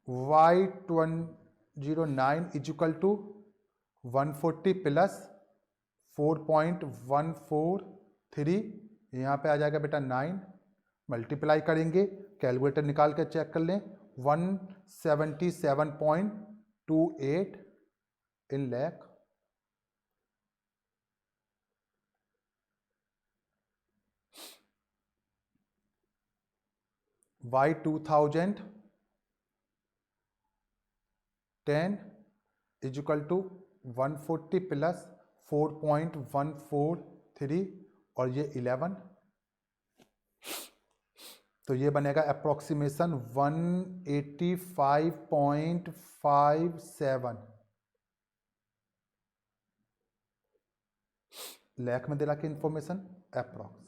Speaker 1: y109 is equal to 140 plus 4.143, यहाँ पे आ जाएगा बेटा 9, मल्टीप्लाई करेंगे, कैलकुलेटर निकाल कर चेक कर लें, 177.28 in lakh. y 2010 is equal to 140 plus 4.143 और ये 11, तो ये बनेगा अप्रोक्सीमेशन 185.57 लाख में दे रहा कि information approx.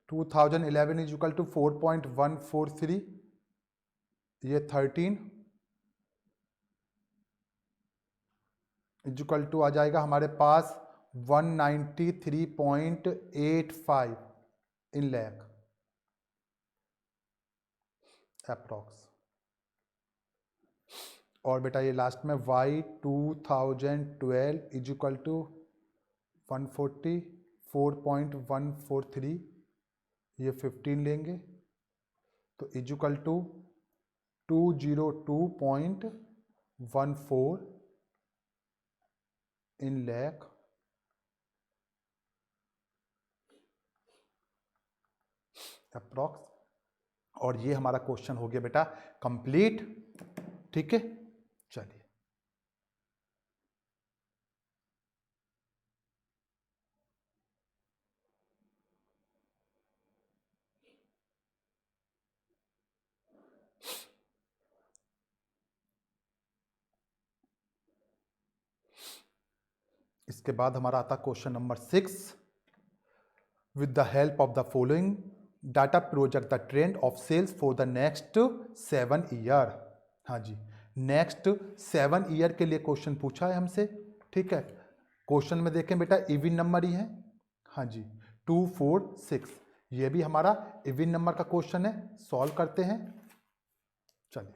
Speaker 1: 2011 is equal to 4.143, ये 13 इज इक्वल टू आ जाएगा हमारे पास 193.85 इन लैख अप्रॉक्स। और बेटा ये लास्ट में y 2012 इज इक्वल टू 144.143, ये 15 लेंगे, तो is equal to 202.14 in lakh approx. और ये हमारा क्वेश्चन हो गया बेटा कंप्लीट, ठीक है, चलिए। इसके बाद हमारा आता question number 6। With the help of the following data project the trend of sales for the next 7 year. हाँ जी, नेक्स्ट 7 ईयर के लिए क्वेश्चन पूछा है हमसे। ठीक है, क्वेश्चन में देखें बेटा इवन नंबर ही है। हाँ जी, 2 4 6 ये भी हमारा इवन नंबर का क्वेश्चन है। सॉल्व करते हैं। चलिए,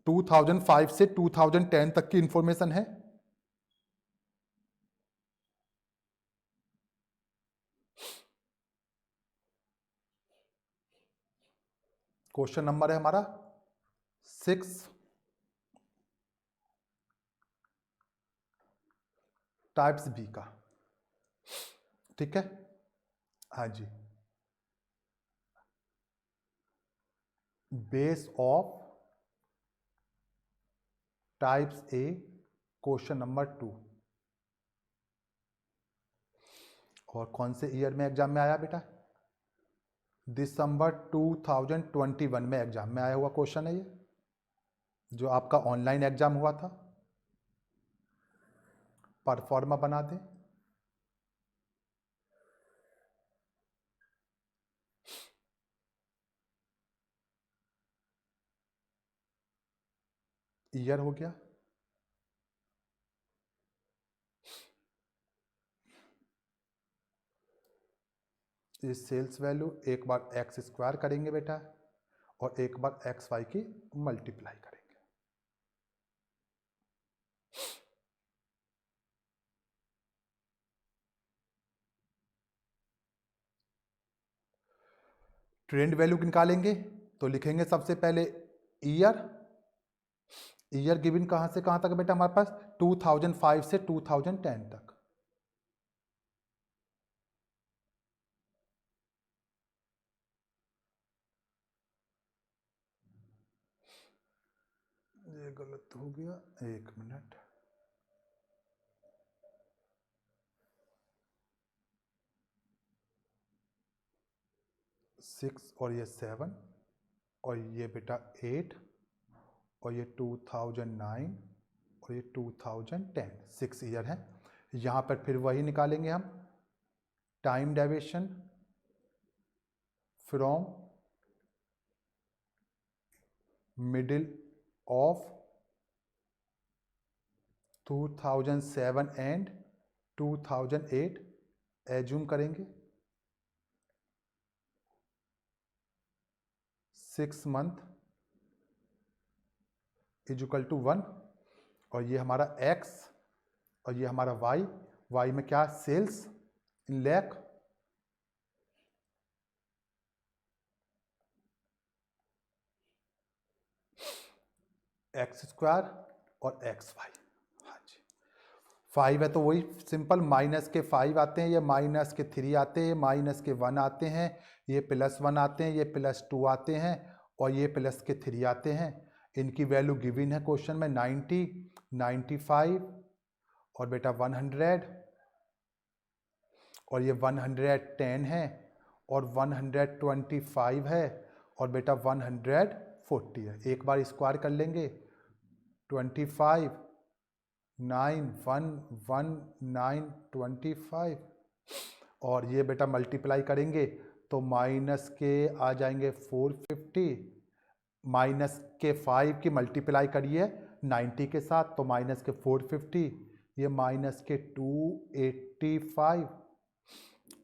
Speaker 1: 2005 से 2010 तक की इंफॉर्मेशन है। क्वेश्चन नंबर है हमारा 6। टाइप्स बी का। ठीक है, हाँ जी, base of types A question number 2। और कौन से ईयर में एग्जाम में आया बेटा? दिसंबर 2021 में एग्जाम में आया हुआ क्वेश्चन है ये, जो आपका ऑनलाइन एग्जाम हुआ था। परफॉर्मा बना दें। ईयर हो गया। ये सेल्स वैल्यू एक बार एक्स स्क्वायर करेंगे बेटा, और एक बार एक्स वाई की मल्टीप्लाई करेंगे। ट्रेंड वैल्यू निकालेंगे तो लिखेंगे सबसे पहले ईयर। ईयर गिवन कहां से कहां तक बेटा? हमारे पास 2005 से 2010 तक। ये गलत हो गया, एक मिनट। सिक्स और ये 7 और ये बेटा 8 और ये 2009 और ये 2010, 6 ईयर है। यहाँ पर फिर वही निकालेंगे हम, time deviation from middle of 2007 and 2008 assume करेंगे 6 मंथ इज इक्वल टू 1। और ये हमारा x और ये हमारा y। y में क्या? सेल्स इन लैख। एक्स स्क्वायर और एक्स वाई। हाँ जी, 5 है तो वही सिंपल, माइनस के 5 आते हैं, ये माइनस के 3 आते हैं, ये माइनस के 1 आते हैं, ये +1 आते हैं, ये +2 आते हैं, और ये प्लस के 3 आते हैं। इनकी वैल्यू गिवन है क्वेश्चन में 90, 95 और बेटा 100, और ये 110 है और 125 है और बेटा 140 है। एक बार स्क्वायर कर लेंगे, 25 9 1 1 9 25, और ये बेटा मल्टीप्लाई करेंगे तो माइनस के आ जाएंगे 450, माइनस के 5 की मल्टीप्लाई करिए 90 के साथ तो माइनस के 450, ये माइनस के 285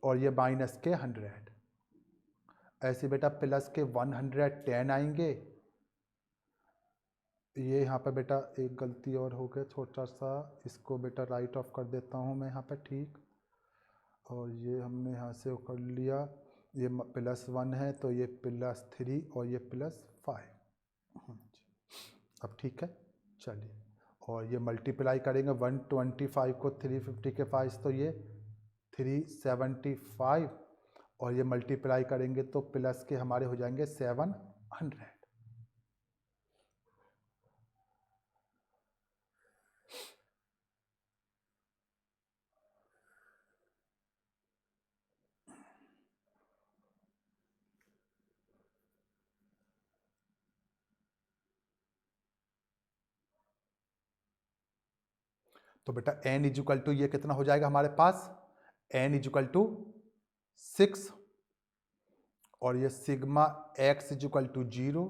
Speaker 1: और ये माइनस के 100। ऐसे बेटा प्लस के 110 आएंगे। ये यहाँ पे बेटा एक गलती और हो गया छोटा सा, इसको बेटा राइट ऑफ कर देता हूँ मैं यहाँ पे। ठीक, और ये हमने यहाँ से कर लिया, ये +1 है तो ये +3 और ये +5। अब ठीक है, चलिए। और ये मल्टीप्लाई करेंगे 125 को 350 के 5 तो ये 375, और ये मल्टीप्लाई करेंगे तो प्लस के हमारे हो जाएंगे 700। तो बेटा n इजिकल टू ये कितना हो जाएगा हमारे पास, n इजिकल टू 6 और ये sigma x is equal to 0,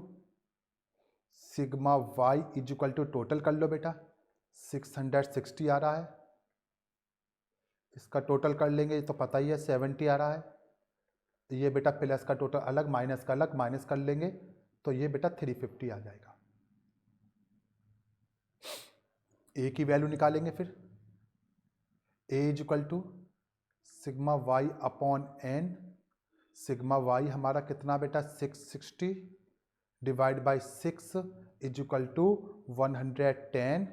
Speaker 1: sigma y is equal to total कर लो बेटा 660 आ रहा है, इसका टोटल कर लेंगे तो पता ही है 70 आ रहा है, ये बेटा प्लस का टोटल अलग माइनस का अलग माइनस कर लेंगे तो ये बेटा 350 आ जाएगा। ए की वैल्यू निकालेंगे फिर, A equal to sigma Y upon N, sigma Y हमारा कितना बेटा 660 डिवाइड बाई 6 इजिकल टू 110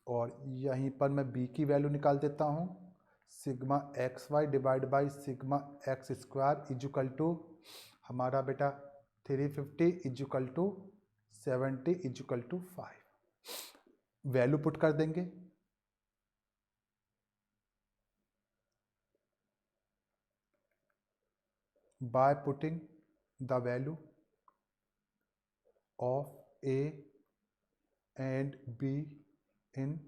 Speaker 1: और यहीं पर मैं बी की वैल्यू निकाल देता हूँ, sigma x y divide by sigma x square is equal to हमारा बेटा 350 is equal to 70 is equal to 5। Value put कर देंगे, by putting the value of A and B in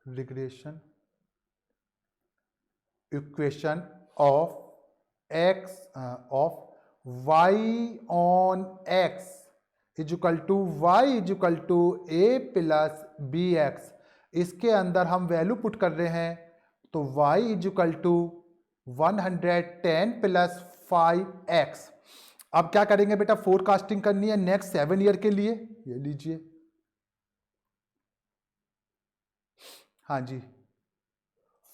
Speaker 1: regression equation of x of y on x is equal to y is equal to a plus B x, इसके अंदर हम value put कर रहे हैं तो y is equal to 110 plus 5x। अब क्या करेंगे बेटा, फोरकास्टिंग करनी है नेक्स्ट 7 ईयर के लिए, ये लीजिए, हाँ जी,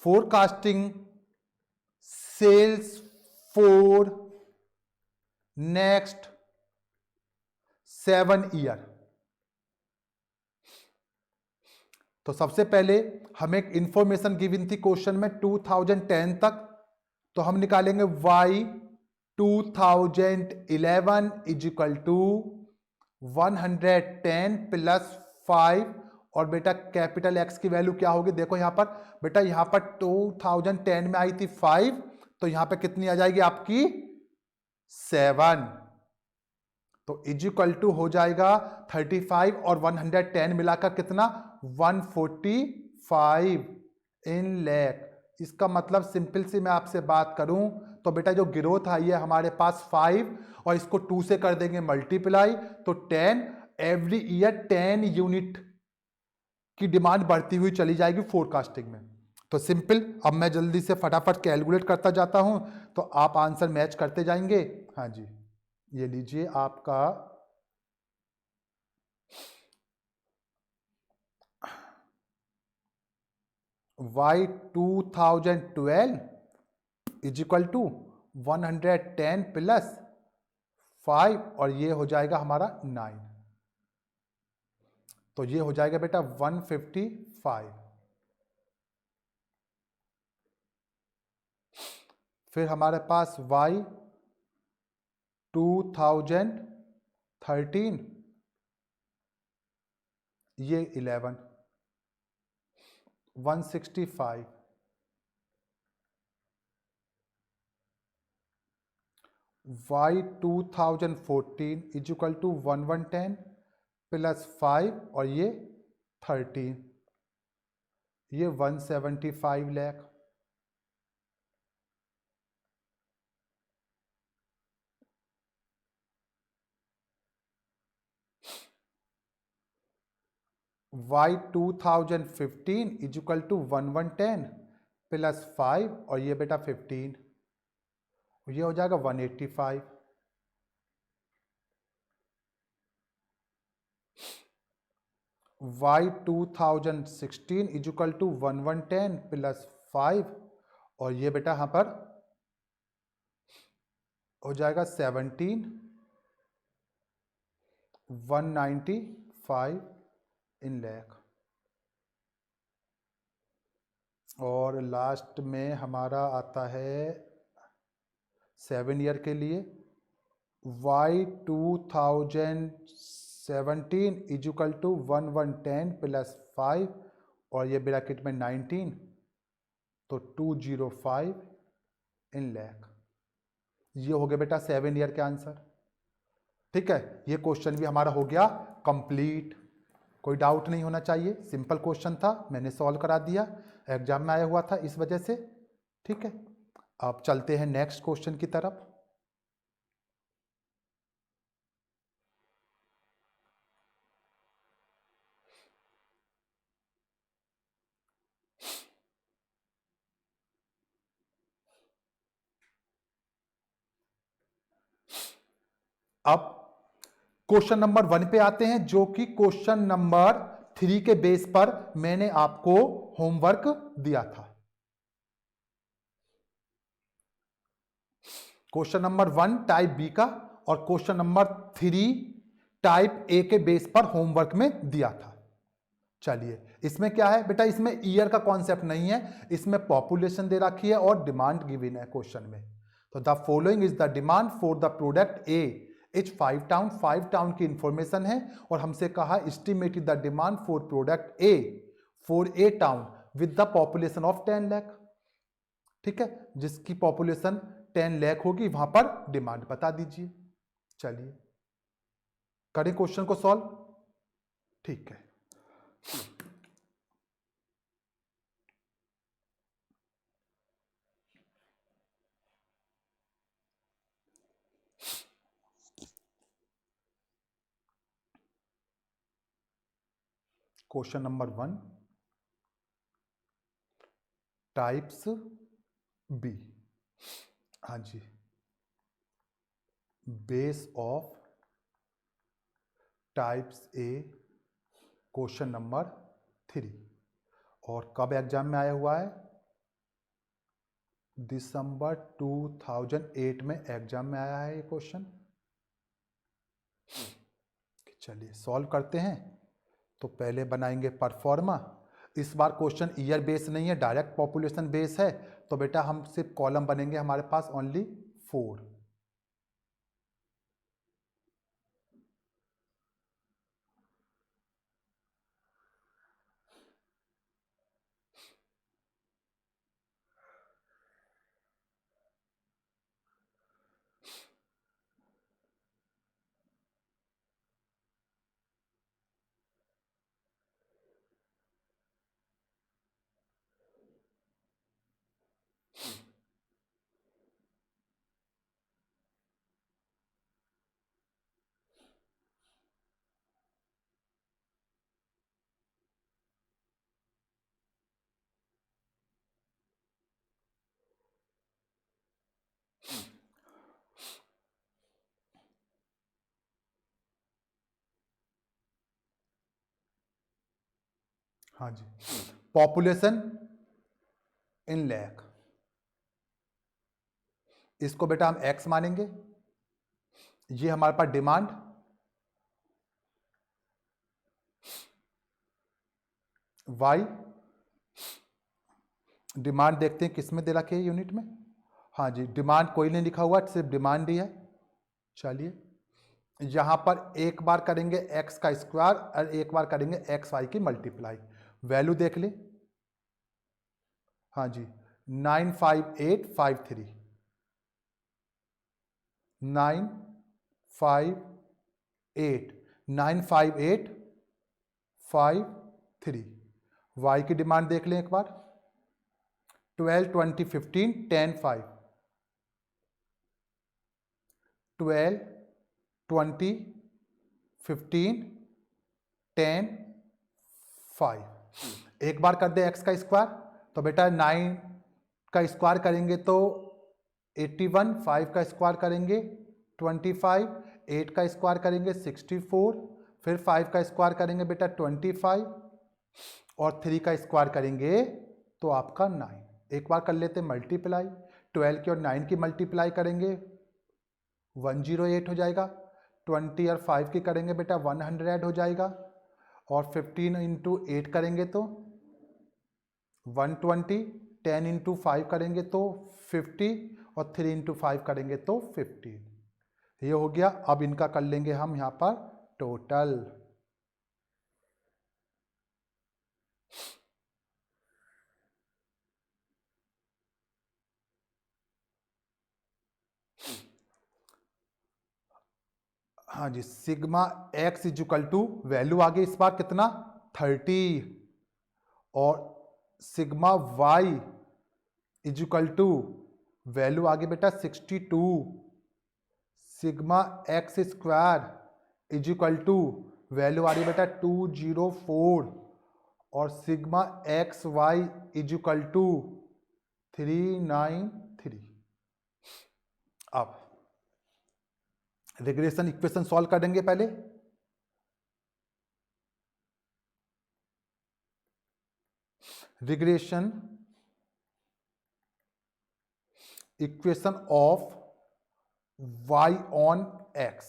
Speaker 1: forecasting sales for next 7 year. तो सबसे पहले हमें एक इंफॉर्मेशन गिवन थी क्वेश्चन में 2010 तक, तो हम निकालेंगे y 2011 इजिकल टू 110 प्लस 5 और बेटा कैपिटल X की वैल्यू क्या होगी, देखो यहां पर बेटा, यहां पर 2010 में आई थी 5 तो यहां पे कितनी आ जाएगी आपकी 7, तो इजिकल टू हो जाएगा 35 और 110 मिलाकर कितना 145 इन लैख। इसका मतलब सिंपल सी मैं आपसे बात करूं तो बेटा जो ग्रोथ आई है हमारे पास 5 और इसको 2 से कर देंगे मल्टीप्लाई तो 10, एवरी ईयर 10 यूनिट की डिमांड बढ़ती हुई चली जाएगी फोरकास्टिंग में। तो सिंपल, अब मैं जल्दी से फटाफट कैलकुलेट करता जाता हूं तो आप आंसर मैच करते जाएंगे। हाँ जी, ये लीजिए आपका y 2012 इजिकल टू 110 प्लस 5 और ये हो जाएगा हमारा 9, तो ये हो जाएगा बेटा 155। फिर हमारे पास y 2013 ये 11 165, y 2014 इजिकल टू 1110 प्लस 5 और ये 13, ये 175 lakh. y 2015 is equal to 1110 plus 5 और ये बेटा 15, ये हो जाएगा 185। y 2016 इजिकल टू 1110 प्लस 5 और ये बेटा यहां पर हो जाएगा 17 195 इन लैख। और लास्ट में हमारा आता है 7 ईयर के लिए y 2017 इजिकल टू 1110 प्लस 5 और ये ब्रैकेट में 19 तो 205 इन लैख। ये हो गया बेटा 7 ईयर के आंसर। ठीक है, ये क्वेश्चन भी हमारा हो गया कंप्लीट। कोई डाउट नहीं होना चाहिए, सिंपल क्वेश्चन था, मैंने सॉल्व करा दिया, एग्जाम में आया हुआ था इस वजह से। ठीक है, अब चलते हैं नेक्स्ट क्वेश्चन की तरफ। अब क्वेश्चन नंबर 1 पे आते हैं, जो कि क्वेश्चन नंबर 3 के बेस पर मैंने आपको होमवर्क दिया था। क्वेश्चन नंबर 1 टाइप बी का और क्वेश्चन नंबर 3 टाइप ए के बेस पर होमवर्क में दिया था। चलिए, इसमें क्या है बेटा, इसमें ईयर का कॉन्सेप्ट नहीं है, इसमें पॉपुलेशन दे रखी है और डिमांड गिवन है क्वेश्चन में। तो the following is the demand for the product A etch 5 town की इंफॉर्मेशन है, और हमसे कहा estimated the demand for product A for a town with the population of 10 lakh. ठीक है, जिसकी पॉपुलेशन 10 लाख होगी वहां पर डिमांड बता दीजिए। चलिए करें क्वेश्चन को सॉल्व। ठीक है, क्वेश्चन नंबर 1 टाइप्स बी। हाँ जी, base of types A question number 3, और कब एग्जाम में आया हुआ है, दिसंबर 2008 में एग्जाम में आया है ये क्वेश्चन। चलिए सॉल्व करते हैं। तो पहले बनाएंगे परफॉर्मा। इस बार क्वेश्चन ईयर बेस नहीं है, डायरेक्ट पॉपुलेशन बेस है, तो बेटा हम सिर्फ कॉलम बनेंगे हमारे पास ओनली 4। हाँ जी, पॉपुलेशन इन लैख, इसको बेटा हम एक्स मानेंगे। ये हमारे पास डिमांड, वाई, डिमांड देखते हैं किस में दे रखे है यूनिट में। हाँ जी, डिमांड कोई नहीं लिखा हुआ, सिर्फ डिमांड ही है। चलिए यहां पर एक बार करेंगे एक्स का स्क्वायर और एक बार करेंगे एक्स वाई की मल्टीप्लाई, वैल्यू देख ले। हाँ जी, 95853, 958 वाई की डिमांड देख लें एक बार, 12 20 15 10 5, 12 20 15 10 5। एक बार कर दे एक्स का स्क्वायर, तो बेटा 9 का स्क्वायर करेंगे तो 81, 5 का स्क्वायर करेंगे 25, 8 का स्क्वायर करेंगे 64, फिर 5 का स्क्वायर करेंगे बेटा 25 और 3 का स्क्वायर करेंगे तो आपका 9। एक बार कर लेते मल्टीप्लाई, 12 की और 9 की मल्टीप्लाई करेंगे 108 हो जाएगा, 20 और 5 की करेंगे बेटा 100 हो जाएगा, और 15 इंटू 8 करेंगे तो 120, 10 इंटू 5 करेंगे तो 50 और 3 इंटू 5 करेंगे तो 15। ये हो गया। अब इनका कर लेंगे हम यहाँ पर टोटल। हाँ जी, sigma X is equal to value आ गई इस बार कितना 30 और sigma Y is equal to value आ गई बेटा 62 sigma x square is equal to value आ रही बेटा 204 और sigma x Y is equal to 393। अब रिग्रेशन इक्वेशन सॉल्व करेंगे पहले। Regression equation of y on x।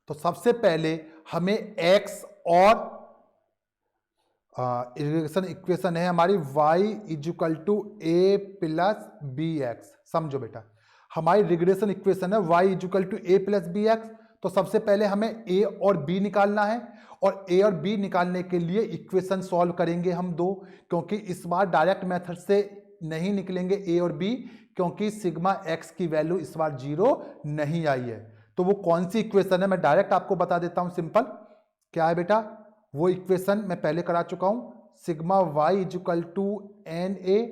Speaker 1: तो सबसे पहले हमें x और रिग्रेशन इक्वेशन है हमारी y is equal to a plus B x. समझो बेटा हमारी रिग्रेशन इक्वेशन है y is equal to a plus B x. तो सबसे पहले हमें a और b निकालना है और a और b निकालने के लिए इक्वेशन सॉल्व करेंगे हम दो, क्योंकि इस बार डायरेक्ट मेथड से नहीं निकलेंगे a और b, क्योंकि सिग्मा x की वैल्यू इस बार 0 नहीं आई है। तो वो कौन सी इक्वेशन है मैं डायरेक्ट आपको बता देता हूं। सिंपल क्या है बेटा, वो इक्वेशन मैं पहले करा चुका हूं, sigma Y is equal to n a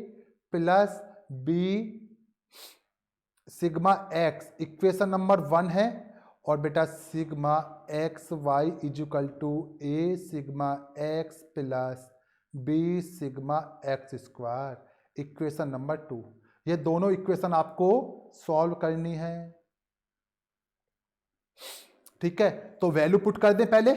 Speaker 1: plus b sigma x equation number 1 है और बेटा sigma x Y is equal to a sigma x plus b sigma x square equation number 2। ये दोनों इक्वेशन आपको सॉल्व करनी है। ठीक है, तो वैल्यू पुट कर दें पहले।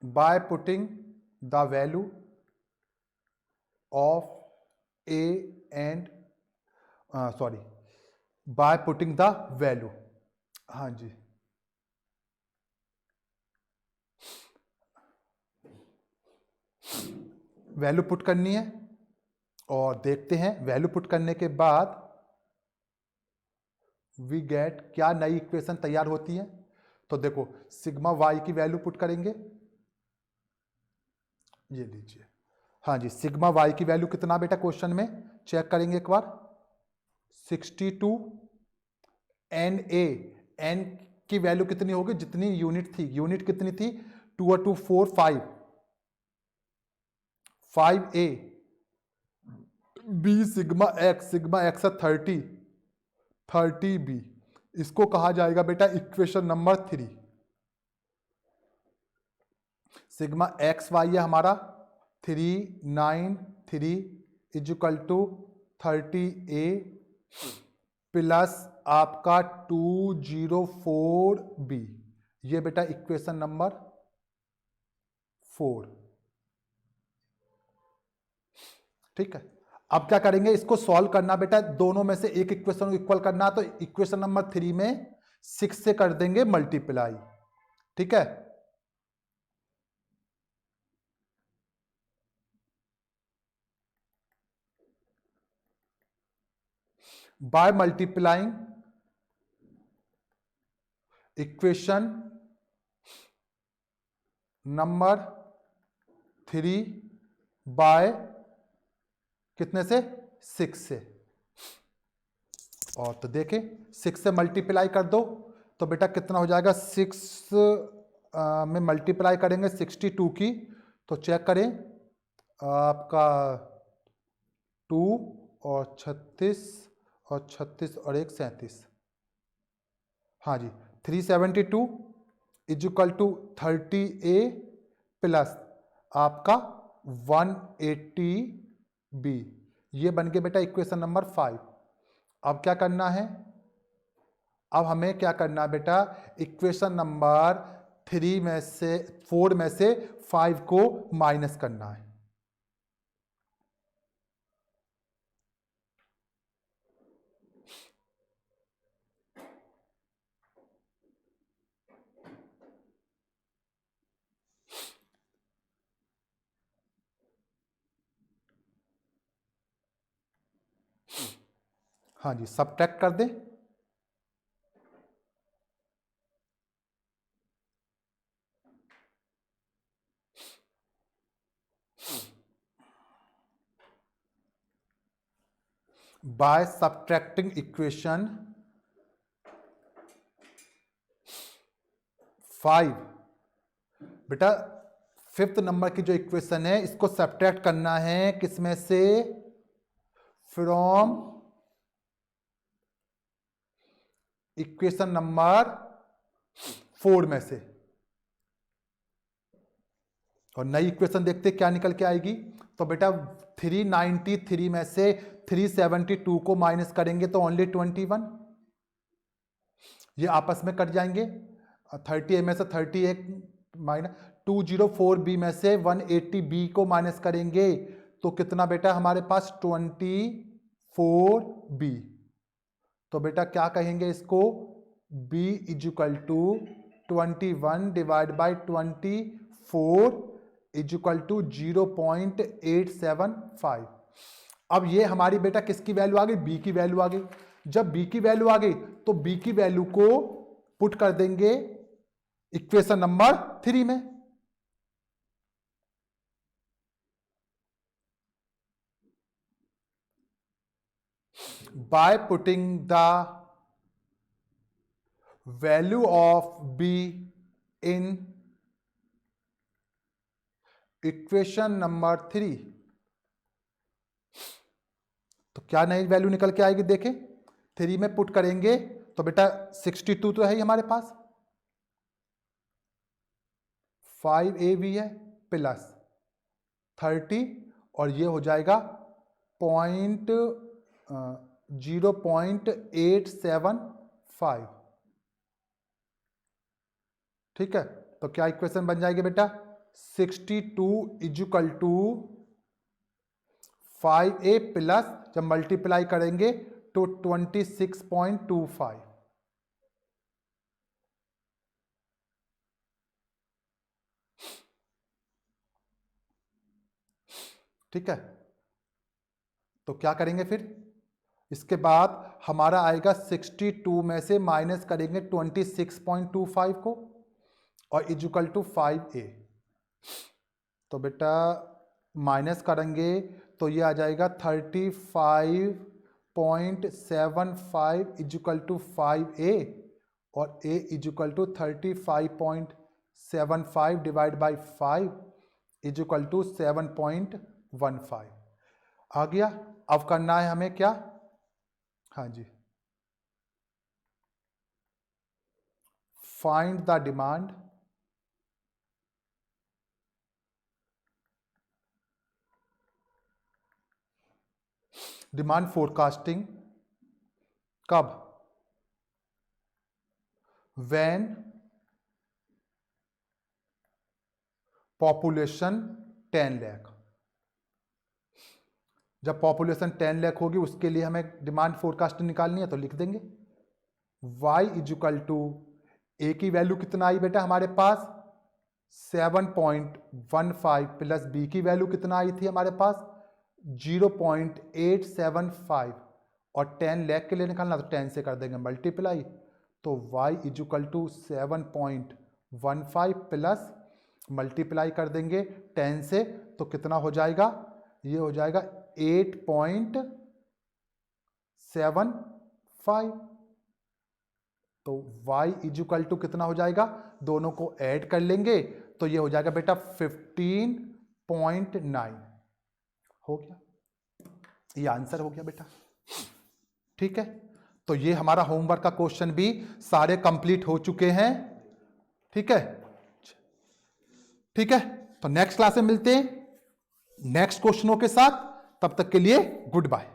Speaker 1: by putting the value of a and by putting the value। हाँ जी, वैल्यू पुट करनी है और देखते हैं वैल्यू पुट करने के बाद वी गेट क्या नई इक्वेशन तैयार होती है। तो देखो सिग्मा वाई की वैल्यू पुट करेंगे, ये लीजिए। हाँ जी, सिग्मा वाई की वैल्यू कितना बेटा क्वेश्चन में चेक करेंगे एक बार 62 एन ए एन की वैल्यू कितनी होगी जितनी यूनिट थी, यूनिट कितनी थी 2 और 2 4 5 ए बी सिग्मा एक्स है 30 बी, इसको कहा जाएगा बेटा equation number 3। Sigma x y है हमारा 393 is equal to 30 a plus आपका 204 बी, ये बेटा इक्वेशन नंबर 4। ठीक है, अब क्या करेंगे इसको सॉल्व करना बेटा, दोनों में से एक इक्वेशन को इक्वल करना, तो इक्वेशन नंबर 3 में 6 से कर देंगे मल्टीप्लाई। ठीक है, by multiplying equation number 3 by कितने से 6 से, और तो देखें 6 से मल्टीप्लाई कर दो तो बेटा कितना हो जाएगा 6 में मल्टीप्लाई करेंगे 62 की, तो चेक करें आपका 2 और 36 और 36 और 1 37। हाँ जी, 372 is equal to 30 a plus आपका 180 बी, ये बन गया बेटा इक्वेशन नंबर 5। अब क्या करना है, अब हमें क्या करना है बेटा, इक्वेशन नंबर 3 में से 4 में से 5 को माइनस करना है। हाँ जी, सब्ट्रैक्ट कर दें। By subtracting equation 5। बेटा 5th नंबर की जो इक्वेशन है इसको सब्ट्रैक्ट करना है किसमें से, फ्रॉम इक्वेशन नंबर 4 में से। और नई इक्वेशन देखते क्या निकल के आएगी। तो बेटा 393 में से 372 को माइनस करेंगे तो ओनली 21, ये आपस में कट जाएंगे। 30A में से 38 माइनस 204B में से 180B को माइनस करेंगे तो कितना बेटा हमारे पास 24B। तो बेटा क्या कहेंगे इसको, B is equal to 21 divide by 24 is equal to 0.875। अब ये हमारी बेटा किसकी वैल्यू आ गई, B की वैल्यू आ गई। जब B की वैल्यू आ गई तो B की वैल्यू को पुट कर देंगे इक्वेशन नंबर 3 में। Bye putting the value of B in equation number 3, तो क्या नई वैल्यू निकल के आएगी देखें। 3 में पुट करेंगे तो बेटा 62 तो है ही हमारे पास, 5AB है प्लस 30 और ये हो जाएगा 0.875। ठीक है, तो क्या इक्वेशन बन जाएगी बेटा, 62 इजिकल टू 5A प्लस जब मल्टीप्लाई करेंगे तो 26.25। ठीक है, तो क्या करेंगे फिर इसके बाद हमारा आएगा 62 में से माइनस करेंगे 26.25 को और इजिकल टू 5A। तो बेटा माइनस करेंगे तो ये आ जाएगा 35.75 इजिकल टू 5A और A equal to 35.75 divide by 5 equal to 7.15 आ गया। अब करना है हमें क्या, हाँ जी, find the demand demand forecasting कब, व्हेन पॉपुलेशन 10 लाख। जब पॉपुलेशन 10 लाख होगी उसके लिए हमें डिमांड फोरकास्टिंग निकालनी है तो लिख देंगे y इजिकल टू ए की वैल्यू कितना आई बेटा हमारे पास 7.15 प्लस बी की वैल्यू कितना आई थी हमारे पास 0.875 और 10 लाख के लिए निकालना तो 10 से कर देंगे मल्टीप्लाई। तो y is equal to 7.15 plus multiply कर देंगे 10 से तो कितना हो जाएगा, ये हो जाएगा 8.75। तो y इजिकल टू कितना हो जाएगा, दोनों को ऐड कर लेंगे तो ये हो जाएगा बेटा 15.9 हो गया, ये आंसर हो गया बेटा। ठीक है, तो ये हमारा होमवर्क का क्वेश्चन भी सारे कंप्लीट हो चुके हैं। ठीक है, ठीक है, तो नेक्स्ट क्लास में मिलते हैं नेक्स्ट क्वेश्चनों के साथ, तब तक के लिए गुड बाय।